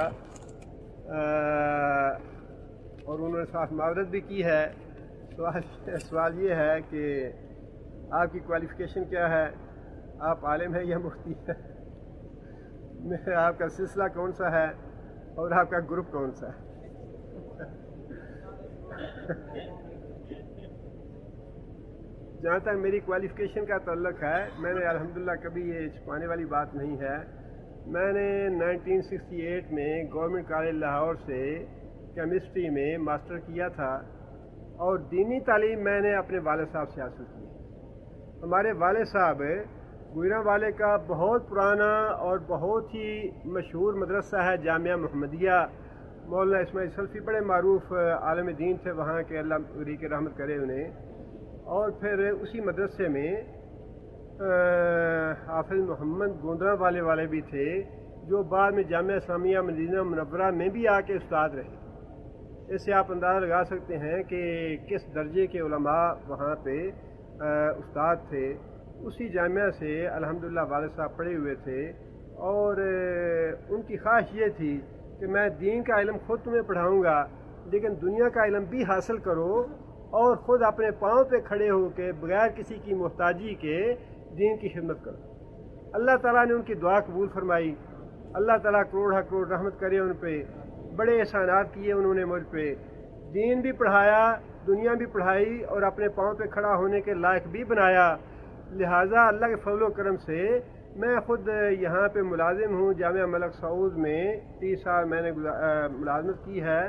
اور انہوں نے ساتھ معذرت بھی کی ہے۔ سوال یہ ہے کہ آپ کی کوالیفیکیشن کیا ہے، آپ عالم ہیں یا مفتی ہیں، آپ کا سلسلہ کون سا ہے اور آپ کا گروپ کون سا ہے؟ جہاں تک میری کوالیفیکیشن کا تعلق ہے، میں نے الحمدللہ کبھی یہ چھپانے والی بات نہیں ہے، میں نے 1968 میں گورنمنٹ کالج لاہور سے کیمسٹری میں ماسٹر کیا تھا، اور دینی تعلیم میں نے اپنے والد صاحب سے حاصل کی۔ ہمارے والد صاحب گوجرانوالے کا بہت پرانا اور بہت ہی مشہور مدرسہ ہے جامعہ محمدیہ، مولانا اسماعیل سلفی بڑے معروف عالم دین تھے وہاں کے، اللہ علی کے رحمت کرے انہیں۔ اور پھر اسی مدرسے میں حافظ محمد گوجرانوالے والے بھی تھے، جو بعد میں جامعہ اسلامیہ مدینہ منورہ میں بھی آ کے استاد رہے۔ اس سے آپ اندازہ لگا سکتے ہیں کہ کس درجے کے علماء وہاں پہ استاد تھے۔ اسی جامعہ سے الحمدللہ والد صاحب پڑھے ہوئے تھے، اور ان کی خواہش یہ تھی کہ میں دین کا علم خود تمہیں پڑھاؤں گا، لیکن دنیا کا علم بھی حاصل کرو اور خود اپنے پاؤں پہ کھڑے ہو کے بغیر کسی کی محتاجی کے دین کی خدمت کرو۔ اللہ تعالیٰ نے ان کی دعا قبول فرمائی، اللہ تعالیٰ کروڑ رحمت کرے ان پہ، بڑے احسانات کیے انہوں نے مجھ پہ، دین بھی پڑھایا، دنیا بھی پڑھائی، اور اپنے پاؤں پہ کھڑا ہونے کے لائق بھی بنایا۔ لہٰذا اللہ کے فضل و کرم سے میں خود یہاں پہ ملازم ہوں جامعہ ملک سعود میں، 30 سال میں نے ملازمت کی ہے،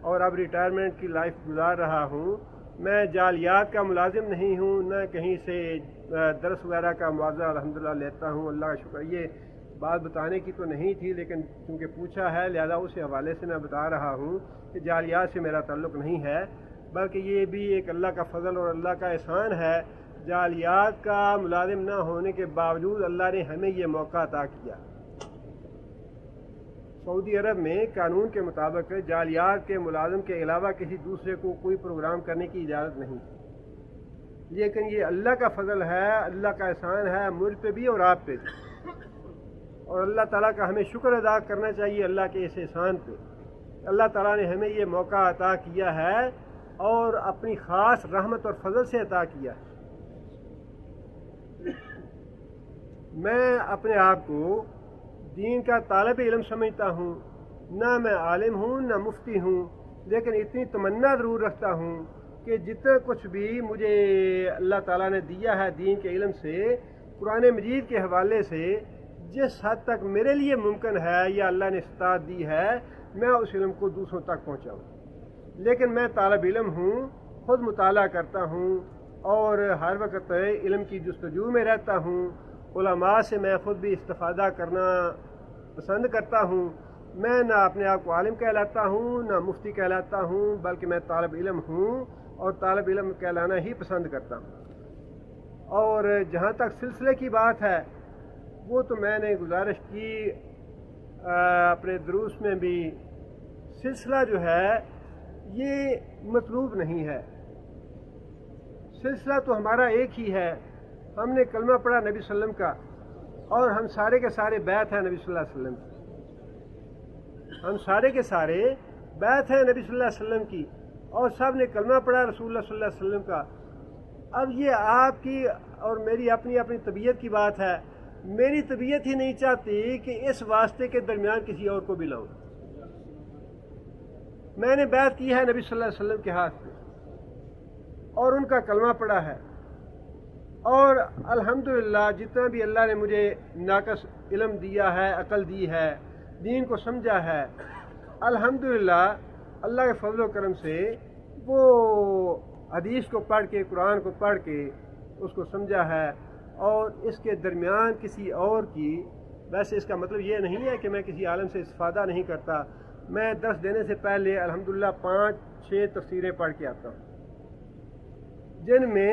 اور اب ریٹائرمنٹ کی لائف گزار رہا ہوں۔ میں جعلیات کا ملازم نہیں ہوں، نہ کہیں سے درس وغیرہ کا معاوضہ الحمدللہ لیتا ہوں، اللہ کا شکر۔ یہ بات بتانے کی تو نہیں تھی، لیکن چونکہ پوچھا ہے لہذا اس حوالے سے میں بتا رہا ہوں کہ جعلیات سے میرا تعلق نہیں ہے، بلکہ یہ بھی ایک اللہ کا فضل اور اللہ کا احسان ہے۔ جعلیات کا ملازم نہ ہونے کے باوجود اللہ نے ہمیں یہ موقع عطا کیا۔ سعودی عرب میں قانون کے مطابق جعلیات کے ملازم کے علاوہ کسی دوسرے کو کوئی پروگرام کرنے کی اجازت نہیں، لیکن یہ اللہ کا فضل ہے، اللہ کا احسان ہے مجھ پہ بھی اور آپ پہ بھی، اور اللہ تعالیٰ کا ہمیں شکر ادا کرنا چاہیے اللہ کے اس احسان پہ۔ اللہ تعالیٰ نے ہمیں یہ موقع عطا کیا ہے اور اپنی خاص رحمت اور فضل سے عطا کیا ہے۔ میں اپنے آپ کو دین کا طالب علم سمجھتا ہوں، نہ میں عالم ہوں نہ مفتی ہوں، لیکن اتنی تمنا ضرور رکھتا ہوں کہ جتنا کچھ بھی مجھے اللہ تعالیٰ نے دیا ہے دین کے علم سے، قرآن مجید کے حوالے سے، جس حد تک میرے لیے ممکن ہے یا اللہ نے استطاعت دی ہے، میں اس علم کو دوسروں تک پہنچاؤں۔ لیکن میں طالب علم ہوں، خود مطالعہ کرتا ہوں، اور ہر وقت علم کی جستجو میں رہتا ہوں۔ علماء سے میں خود بھی استفادہ کرنا پسند کرتا ہوں۔ میں نہ اپنے آپ کو عالم کہلاتا ہوں نہ مفتی کہلاتا ہوں، بلکہ میں طالب علم ہوں اور طالب علم کہلانا ہی پسند کرتا ہوں۔ اور جہاں تک سلسلے کی بات ہے، وہ تو میں نے گزارش کی اپنے دروس میں بھی، سلسلہ جو ہے یہ مطلوب نہیں ہے۔ سلسلہ تو ہمارا ایک ہی ہے، ہم نے کلمہ پڑھا نبی صلی اللہ علیہ وسلم کا، اور ہم سارے کے سارے بیعت ہیں نبی صلی اللہ علیہ وسلم کی، ہم سارے کے سارے بیعت ہیں نبی صلی اللہ علیہ وسلم کی، اور سب نے کلمہ پڑھا رسول اللہ صلی اللہ علیہ وسلم کا۔ اب یہ آپ کی اور میری اپنی اپنی طبیعت کی بات ہے، میری طبیعت ہی نہیں چاہتی کہ اس واسطے کے درمیان کسی اور کو بھی لاؤں۔ میں نے بیعت کی ہے نبی صلی اللہ علیہ وسلم کے ہاتھ پہ، اور ان کا کلمہ پڑھا ہے، اور الحمدللہ جتنا بھی اللہ نے مجھے ناقص علم دیا ہے، عقل دی ہے، دین کو سمجھا ہے، الحمدللہ اللہ کے فضل و کرم سے وہ حدیث کو پڑھ کے، قرآن کو پڑھ کے اس کو سمجھا ہے، اور اس کے درمیان کسی اور کی، ویسے اس کا مطلب یہ نہیں ہے کہ میں کسی عالم سے استفادہ نہیں کرتا، میں درس دینے سے پہلے الحمدللہ 5-6 تفسیریں پڑھ کے آتا ہوں، جن میں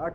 8,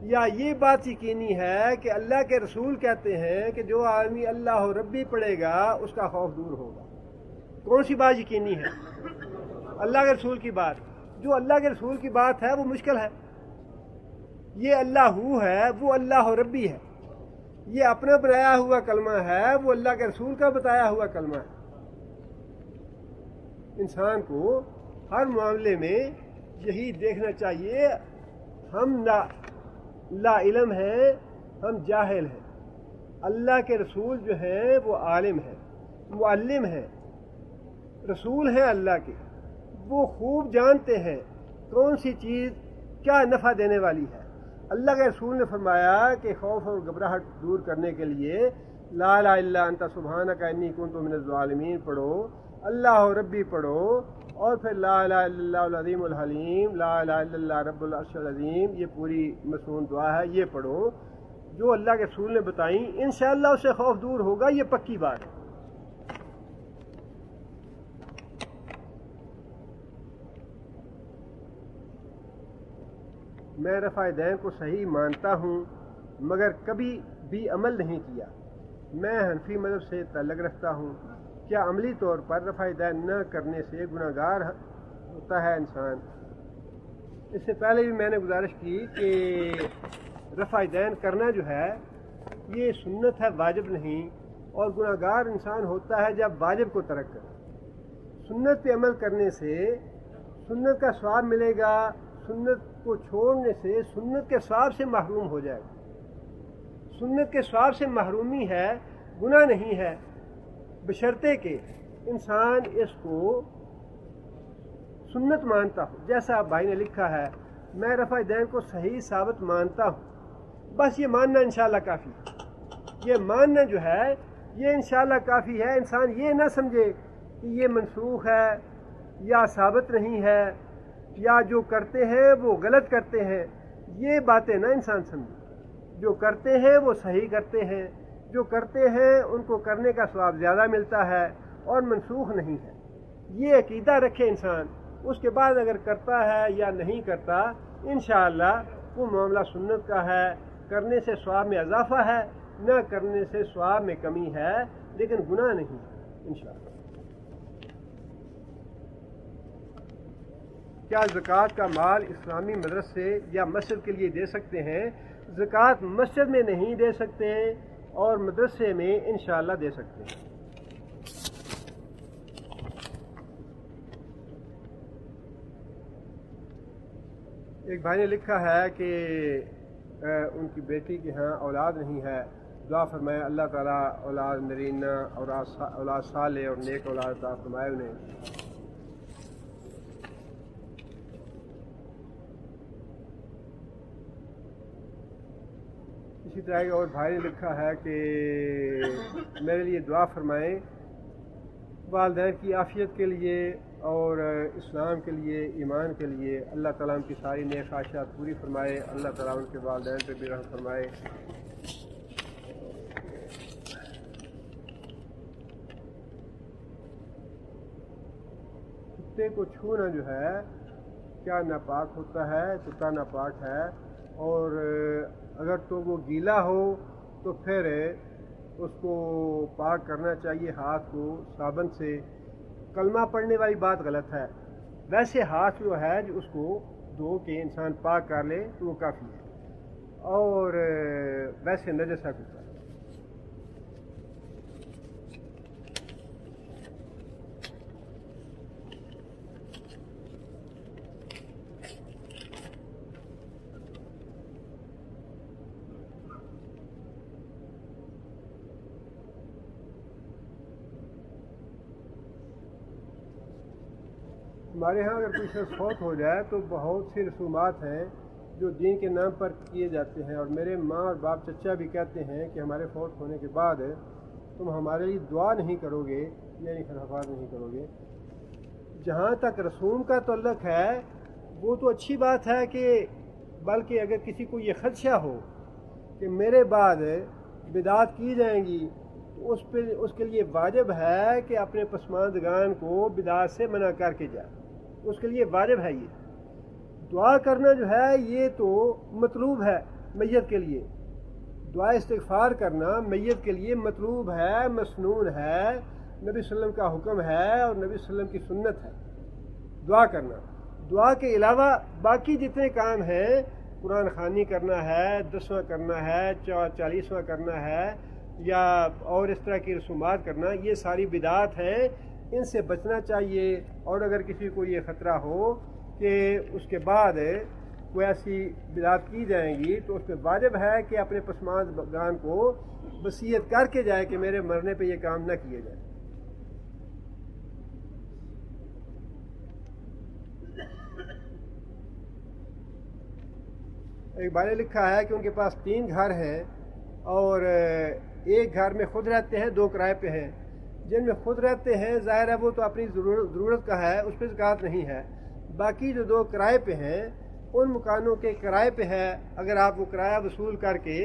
یا یہ بات یقینی ہے کہ اللہ کے رسول کہتے ہیں کہ جو آدمی اللہ ربی پڑھے گا اس کا خوف دور ہوگا؟ کون سی بات یقینی ہے؟ اللہ کے رسول کی بات. جو اللہ کے رسول کی بات ہے وہ مشکل ہے. یہ اللہ ہے، وہ اللہ ربی ہے. یہ اپنا بنایا ہوا کلمہ ہے، وہ اللہ کے رسول کا بتایا ہوا کلمہ ہے. انسان کو ہر معاملے میں یہی دیکھنا چاہیے. ہم لا علم ہیں، ہم جاہل ہیں. اللہ کے رسول جو ہیں وہ عالم ہیں، معلم ہیں، رسول ہیں اللہ کے. وہ خوب جانتے ہیں کون سی چیز کیا نفع دینے والی ہے. اللہ کے رسول نے فرمایا کہ خوف اور گھبراہٹ دور کرنے کے لیے لا الہ الا انت سبحانک انی کنت من الظالمین پڑھو، اللہ ربی پڑھو، اور پھر لا الہ الا اللہ العظیم الحلیم، لا الہ الا اللہ رب العرش العظیم، یہ پوری مصنون دعا ہے، یہ پڑھو جو اللہ کے رسول نے بتائیں. انشاءاللہ اس سے خوف دور ہوگا، یہ پکی بات ہے. میں رفع دین کو صحیح مانتا ہوں مگر کبھی بھی عمل نہیں کیا. میں حنفی مذہب سے تعلق رکھتا ہوں. کیا عملی طور پر رفع دین نہ کرنے سے گناہ گار ہوتا ہے انسان؟ اس سے پہلے بھی میں نے گزارش کی کہ رفع دین کرنا جو ہے یہ سنت ہے، واجب نہیں. اور گناہ گار انسان ہوتا ہے جب واجب کو ترک کرے. سنت پہ عمل کرنے سے سنت کا ثواب ملے گا، سنت کو چھوڑنے سے سنت کے ثواب سے محروم ہو جائے گا. سنت کے ثواب سے محرومی ہے، گناہ نہیں ہے، بشرطے کہ انسان اس کو سنت مانتا ہو. جیسا آپ بھائی نے لکھا ہے، میں رفع دین کو صحیح ثابت مانتا ہوں. بس یہ ماننا انشاءاللہ کافی ہے. یہ ماننا جو ہے یہ انشاءاللہ کافی ہے. انسان یہ نہ سمجھے کہ یہ منسوخ ہے یا ثابت نہیں ہے یا جو کرتے ہیں وہ غلط کرتے ہیں. یہ باتیں نہ انسان سمجھے. جو کرتے ہیں وہ صحیح کرتے ہیں، جو کرتے ہیں ان کو کرنے کا ثواب زیادہ ملتا ہے اور منسوخ نہیں ہے. یہ عقیدہ رکھے انسان. اس کے بعد اگر کرتا ہے یا نہیں کرتا، انشاءاللہ وہ معاملہ سنت کا ہے. کرنے سے ثواب میں اضافہ ہے، نہ کرنے سے ثواب میں کمی ہے، لیکن گناہ نہیں ہے انشاءاللہ. کیا زکوٰۃ کا مال اسلامی مدرسے یا مسجد کے لیے دے سکتے ہیں؟ زکوٰۃ مسجد میں نہیں دے سکتے اور مدرسے میں انشاءاللہ دے سکتے ہیں. ایک بھائی نے لکھا ہے کہ ان کی بیٹی کے ہاں اولاد نہیں ہے. دعا فرمائے اللہ تعالیٰ اولاد نرینہ، اولاد صالح اور نیک اولاد عطا فرمائے انہیں. اسی طرح کے اور بھائی نے لکھا ہے کہ میرے لیے دعا فرمائیں والدین کی عافیت کے لیے اور اسلام کے لیے، ایمان کے لیے. اللہ تعالیٰ ان کی ساری نیک خواہشات پوری فرمائے. اللہ تعالیٰ ان کے والدین پہ بھی رحم فرمائے. کتے کو چھونا جو ہے کیا ناپاک ہوتا ہے؟ کتا ناپاک ہے، اور اگر تو وہ گیلا ہو تو پھر اس کو پاک کرنا چاہیے ہاتھ کو صابن سے. کلمہ پڑھنے والی بات غلط ہے. ویسے ہاتھ جو ہے جو اس کو دھو کے انسان پاک کر لے تو وہ کافی ہے. اور ویسے نجس ہے کتا. ہمارے ہاں اگر کوئی شخص فوت ہو جائے تو بہت سی رسومات ہیں جو دین کے نام پر کیے جاتے ہیں. اور میرے ماں اور باپ چچا بھی کہتے ہیں کہ ہمارے فوت ہونے کے بعد تم ہمارے لیے دعا نہیں کرو گے، یعنی خلافات نہیں کرو گے. جہاں تک رسوم کا تعلق ہے وہ تو اچھی بات ہے کہ بلکہ اگر کسی کو یہ خدشہ ہو کہ میرے بعد بدعات کی جائیں گی تو اس کے لیے واجب ہے کہ اپنے پسماندگان کو بدعات سے منع کر کے جائے. اس کے لیے واجب ہے. یہ دعا کرنا جو ہے یہ تو مطلوب ہے. میت کے لیے، دعا استغفار کرنا میت کے لیے مطلوب ہے، مسنون ہے، نبی صلی اللہ علیہ وسلم کا حکم ہے اور نبی صلی اللہ علیہ وسلم کی سنت ہے دعا کرنا۔ دعا کے علاوہ باقی جتنے کام ہیں، قرآن خوانی کرنا ہے، 10واں کرنا ہے، 40واں کرنا ہے، یا اور اس طرح کی رسومات کرنا، یہ ساری بدعات ہیں، ان سے بچنا چاہیے۔ اور اگر کسی کو یہ خطرہ ہو کہ اس کے بعد کوئی ایسی بدعات کی جائیں گی تو اس پہ واجب ہے کہ اپنے پسماندگان کو وصیت کر کے جائے کہ میرے مرنے پہ یہ کام نہ کیے جائے۔ ایک بھائی نے لکھا ہے کہ ان کے پاس 3 گھر ہیں اور ایک گھر میں خود رہتے ہیں، 2 کرائے پہ ہیں۔ جن میں خود رہتے ہیں ظاہر ہے وہ تو اپنی ضرورت کا ہے، اس پہ زکوٰۃ نہیں ہے۔ باقی جو 2 کرائے پہ ہیں ان مکانوں کے کرائے پہ ہے، اگر آپ وہ کرایہ وصول کر کے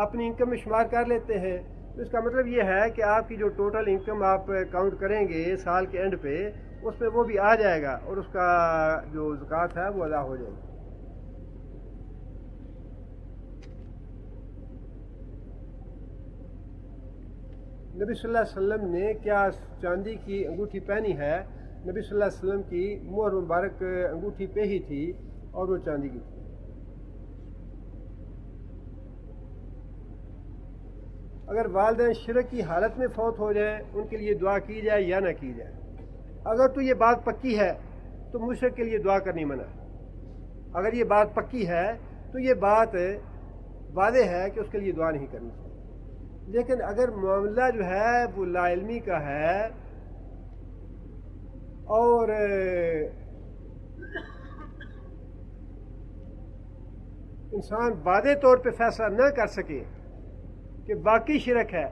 اپنی انکم میں شمار کر لیتے ہیں تو اس کا مطلب یہ ہے کہ آپ کی جو ٹوٹل انکم آپ کاؤنٹ کریں گے سال کے اینڈ پہ، اس میں وہ بھی آ جائے گا اور اس کا جو زکوٰۃ ہے وہ ادا ہو جائے گی۔ نبی صلی اللہ علیہ وسلم نے کیا چاندی کی انگوٹھی پہنی ہے؟ نبی صلی اللہ علیہ وسلم کی مہر مبارک انگوٹھی پہ ہی تھی اور وہ چاندی کی تھی۔ اگر والدین شرک کی حالت میں فوت ہو جائیں ان کے لیے دعا کی جائے یا نہ کی جائے؟ اگر تو یہ بات پکی ہے تو مشرک کے لیے دعا کرنی منع ہے۔ اگر یہ بات پکی ہے تو یہ بات واضح ہے کہ اس کے لیے دعا نہیں کرنی چاہیے۔ لیکن اگر معاملہ جو ہے وہ لا علمی کا ہے اور انسان واضح طور پہ فیصلہ نہ کر سکے کہ باقی شرک ہے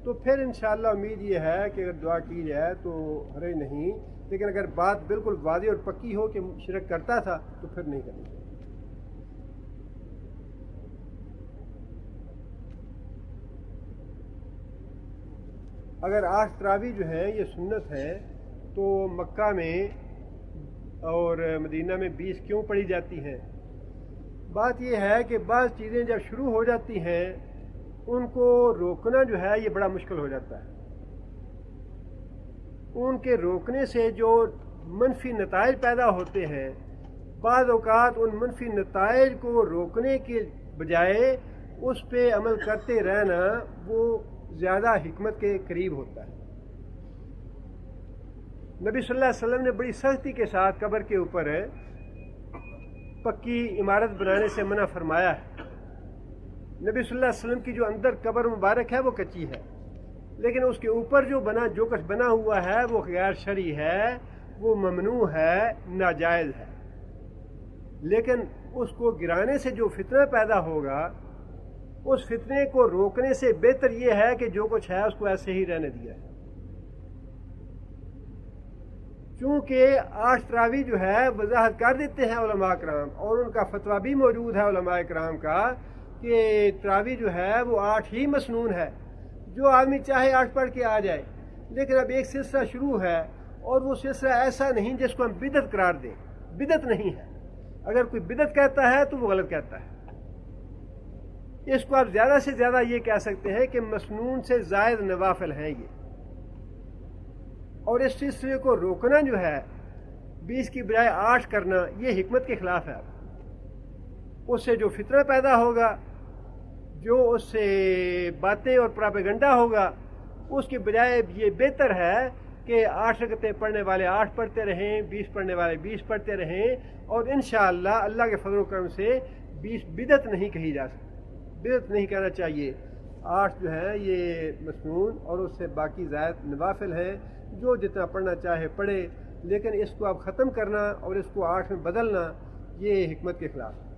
تو پھر انشاءاللہ امید یہ ہے کہ اگر دعا کی جائے تو حرج نہیں، لیکن اگر بات بالکل واضح اور پکی ہو کہ شرک کرتا تھا تو پھر نہیں کرنی چاہیے۔ اگر 8 تراویح جو ہیں یہ سنت ہے تو مکہ میں اور مدینہ میں 20 کیوں پڑھی جاتی ہیں؟ بات یہ ہے کہ بعض چیزیں جب شروع ہو جاتی ہیں ان کو روکنا جو ہے یہ بڑا مشکل ہو جاتا ہے۔ ان کے روکنے سے جو منفی نتائج پیدا ہوتے ہیں، بعض اوقات ان منفی نتائج کو روکنے کے بجائے اس پہ عمل کرتے رہنا وہ زیادہ حکمت کے قریب ہوتا ہے۔ نبی صلی اللہ علیہ وسلم نے بڑی سختی کے ساتھ قبر کے اوپر پکی عمارت بنانے سے منع فرمایا ہے۔ نبی صلی اللہ علیہ وسلم کی جو اندر قبر مبارک ہے وہ کچی ہے، لیکن اس کے اوپر جو کچھ بنا ہوا ہے وہ غیر شرعی ہے، وہ ممنوع ہے، ناجائز ہے۔ لیکن اس کو گرانے سے جو فتنہ پیدا ہوگا، اس فتنے کو روکنے سے بہتر یہ ہے کہ جو کچھ ہے اس کو ایسے ہی رہنے دیا ہے۔ چونکہ 8 تراویح جو ہے وضاحت کر دیتے ہیں علماء کرام، اور ان کا فتویٰ بھی موجود ہے علماء کرام کا کہ تراویح جو ہے وہ 8 ہی مسنون ہے، جو آدمی چاہے 8 پڑھ کے آ جائے۔ لیکن اب ایک سلسلہ شروع ہے اور وہ سلسلہ ایسا نہیں جس کو ہم بدعت قرار دیں، بدعت نہیں ہے۔ اگر کوئی بدعت کہتا ہے تو وہ غلط کہتا ہے۔ اس کو آپ زیادہ سے زیادہ یہ کہہ سکتے ہیں کہ مسنون سے زائد نوافل ہیں یہ، اور اس سلسلے کو روکنا جو ہے 20 کی بجائے 8 کرنا یہ حکمت کے خلاف ہے۔ اس سے جو فتنہ پیدا ہوگا، جو اس سے باتیں اور پراپیگنڈا ہوگا، اس کے بجائے یہ بہتر ہے کہ 8 رکعتیں پڑھنے والے 8 پڑھتے رہیں، 20 پڑھنے والے 20 پڑھتے رہیں، اور انشاءاللہ اللہ کے فضل و کرم سے 20 بدعت نہیں کہی جا سکتی، بدعت نہیں کہنا چاہیے۔ 8 جو ہے یہ مسنون اور اس سے باقی زائد نوافل ہیں، جو جتنا پڑھنا چاہے پڑھے، لیکن اس کو اب ختم کرنا اور اس کو 8 میں بدلنا یہ حکمت کے خلاف ہے۔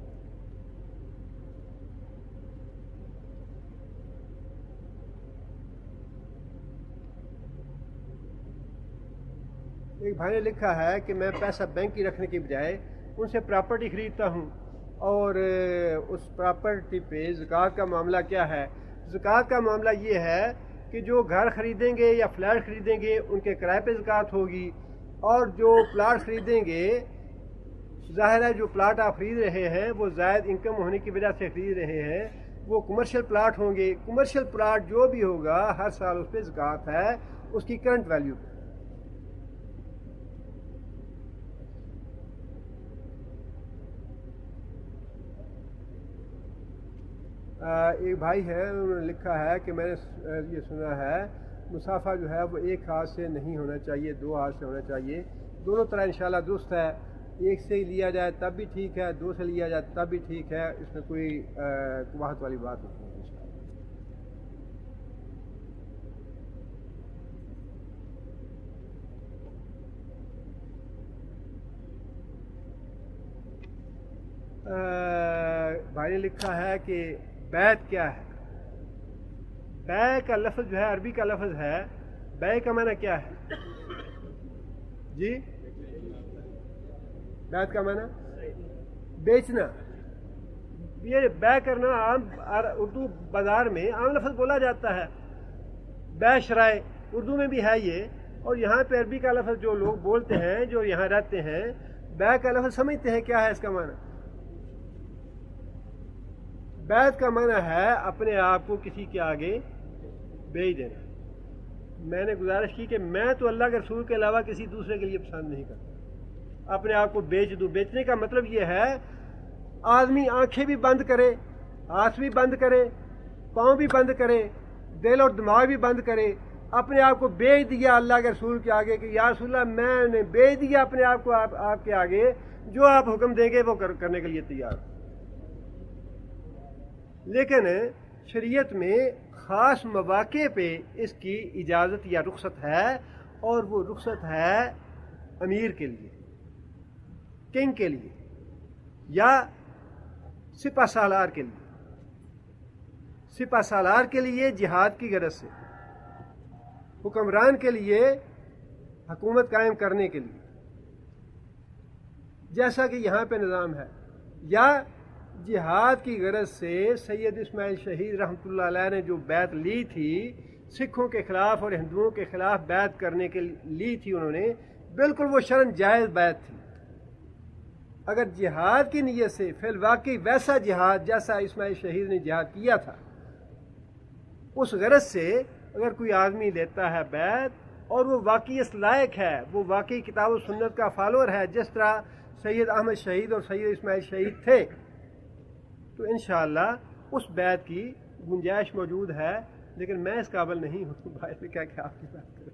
ایک بھائی نے لکھا ہے کہ میں پیسہ بینک کی رکھنے کی بجائے ان سے پراپرٹی خریدتا ہوں، اور اس پراپرٹی پہ زکوٰۃ کا معاملہ کیا ہے؟ زکوٰۃ کا معاملہ یہ ہے کہ جو گھر خریدیں گے یا فلیٹ خریدیں گے ان کے کرائے پہ زکوٰۃ ہوگی، اور جو پلاٹ خریدیں گے ظاہر ہے جو پلاٹ آپ خرید رہے ہیں وہ زائد انکم ہونے کی وجہ سے خرید رہے ہیں، وہ کمرشل پلاٹ ہوں گے، کمرشل پلاٹ جو بھی ہوگا ہر سال اس پہ زکوٰۃ ہے اس کی کرنٹ ویلیو پہ۔ ایک بھائی ہے، انہوں نے لکھا ہے کہ میں نے یہ سنا ہے مسافہ جو ہے وہ ایک ہاتھ سے نہیں ہونا چاہیے، دو ہاتھ سے ہونا چاہیے، دونوں طرح انشاءاللہ درست ہے، ایک سے لیا جائے تب بھی ٹھیک ہے، دو سے لیا جائے تب بھی ٹھیک ہے، اس میں کوئی قباحت والی بات نہیں ہے۔ بھائی نے لکھا ہے کہ بیعت کیا ہے؟ بیع کا لفظ جو ہے عربی کا لفظ ہے، بیع کا معنی کیا ہے جی؟ بیعت کا معنی بیچنا، یہ بیع کرنا عام اردو بازار میں عام لفظ بولا جاتا ہے، بیع شرائع اردو میں بھی ہے یہ، اور یہاں پہ عربی کا لفظ جو لوگ بولتے ہیں جو یہاں رہتے ہیں بیع کا لفظ سمجھتے ہیں کیا ہے اس کا معنی؟ بیعت کا معنی ہے اپنے آپ کو کسی کے آگے بیچ دینا۔ میں نے گزارش کی کہ میں تو اللہ کے رسول کے علاوہ کسی دوسرے کے لیے پسند نہیں کرتا، اپنے آپ کو بیچ دوں۔ بیچنے کا مطلب یہ ہے آدمی آنکھیں بھی بند کرے، ہاتھ بھی بند کرے، پاؤں بھی بند کرے، دل اور دماغ بھی بند کرے، اپنے آپ کو بیچ دیا اللہ کے رسول کے آگے کہ یا رسول اللہ میں نے بیچ دیا اپنے آپ کو آپ کے آگے، جو آپ حکم دیں گے وہ کرنے کے لیے تیار ہوں۔ لیکن شریعت میں خاص مواقع پہ اس کی اجازت یا رخصت ہے، اور وہ رخصت ہے امیر کے لیے، کنگ کے لیے، یا سپہ سالار کے لیے۔ سپہ سالار کے لیے جہاد کی غرض سے، حکمران کے لیے حکومت قائم کرنے کے لیے، جیسا کہ یہاں پہ نظام ہے، یا جہاد کی غرض سے سید اسماعیل شہید رحمۃ اللہ علیہ نے جو بیعت لی تھی سکھوں کے خلاف اور ہندوؤں کے خلاف بیعت کرنے کے لی تھی انہوں نے، بالکل وہ شرعاً جائز بیعت تھی۔ اگر جہاد کی نیت سے فی الواقع ویسا جہاد جیسا اسماعیل شہید نے جہاد کیا تھا، اس غرض سے اگر کوئی آدمی لیتا ہے بیعت اور وہ واقعی اس لائق ہے، وہ واقعی کتاب و سنت کا فالوور ہے جس طرح سید احمد شہید اور سید اسماعیل شہید تھے، تو انشاءاللہ اس بیعت کی گنجائش موجود ہے۔ لیکن میں اس قابل نہیں ہوں بھائی کہ آپ کی بات کروں۔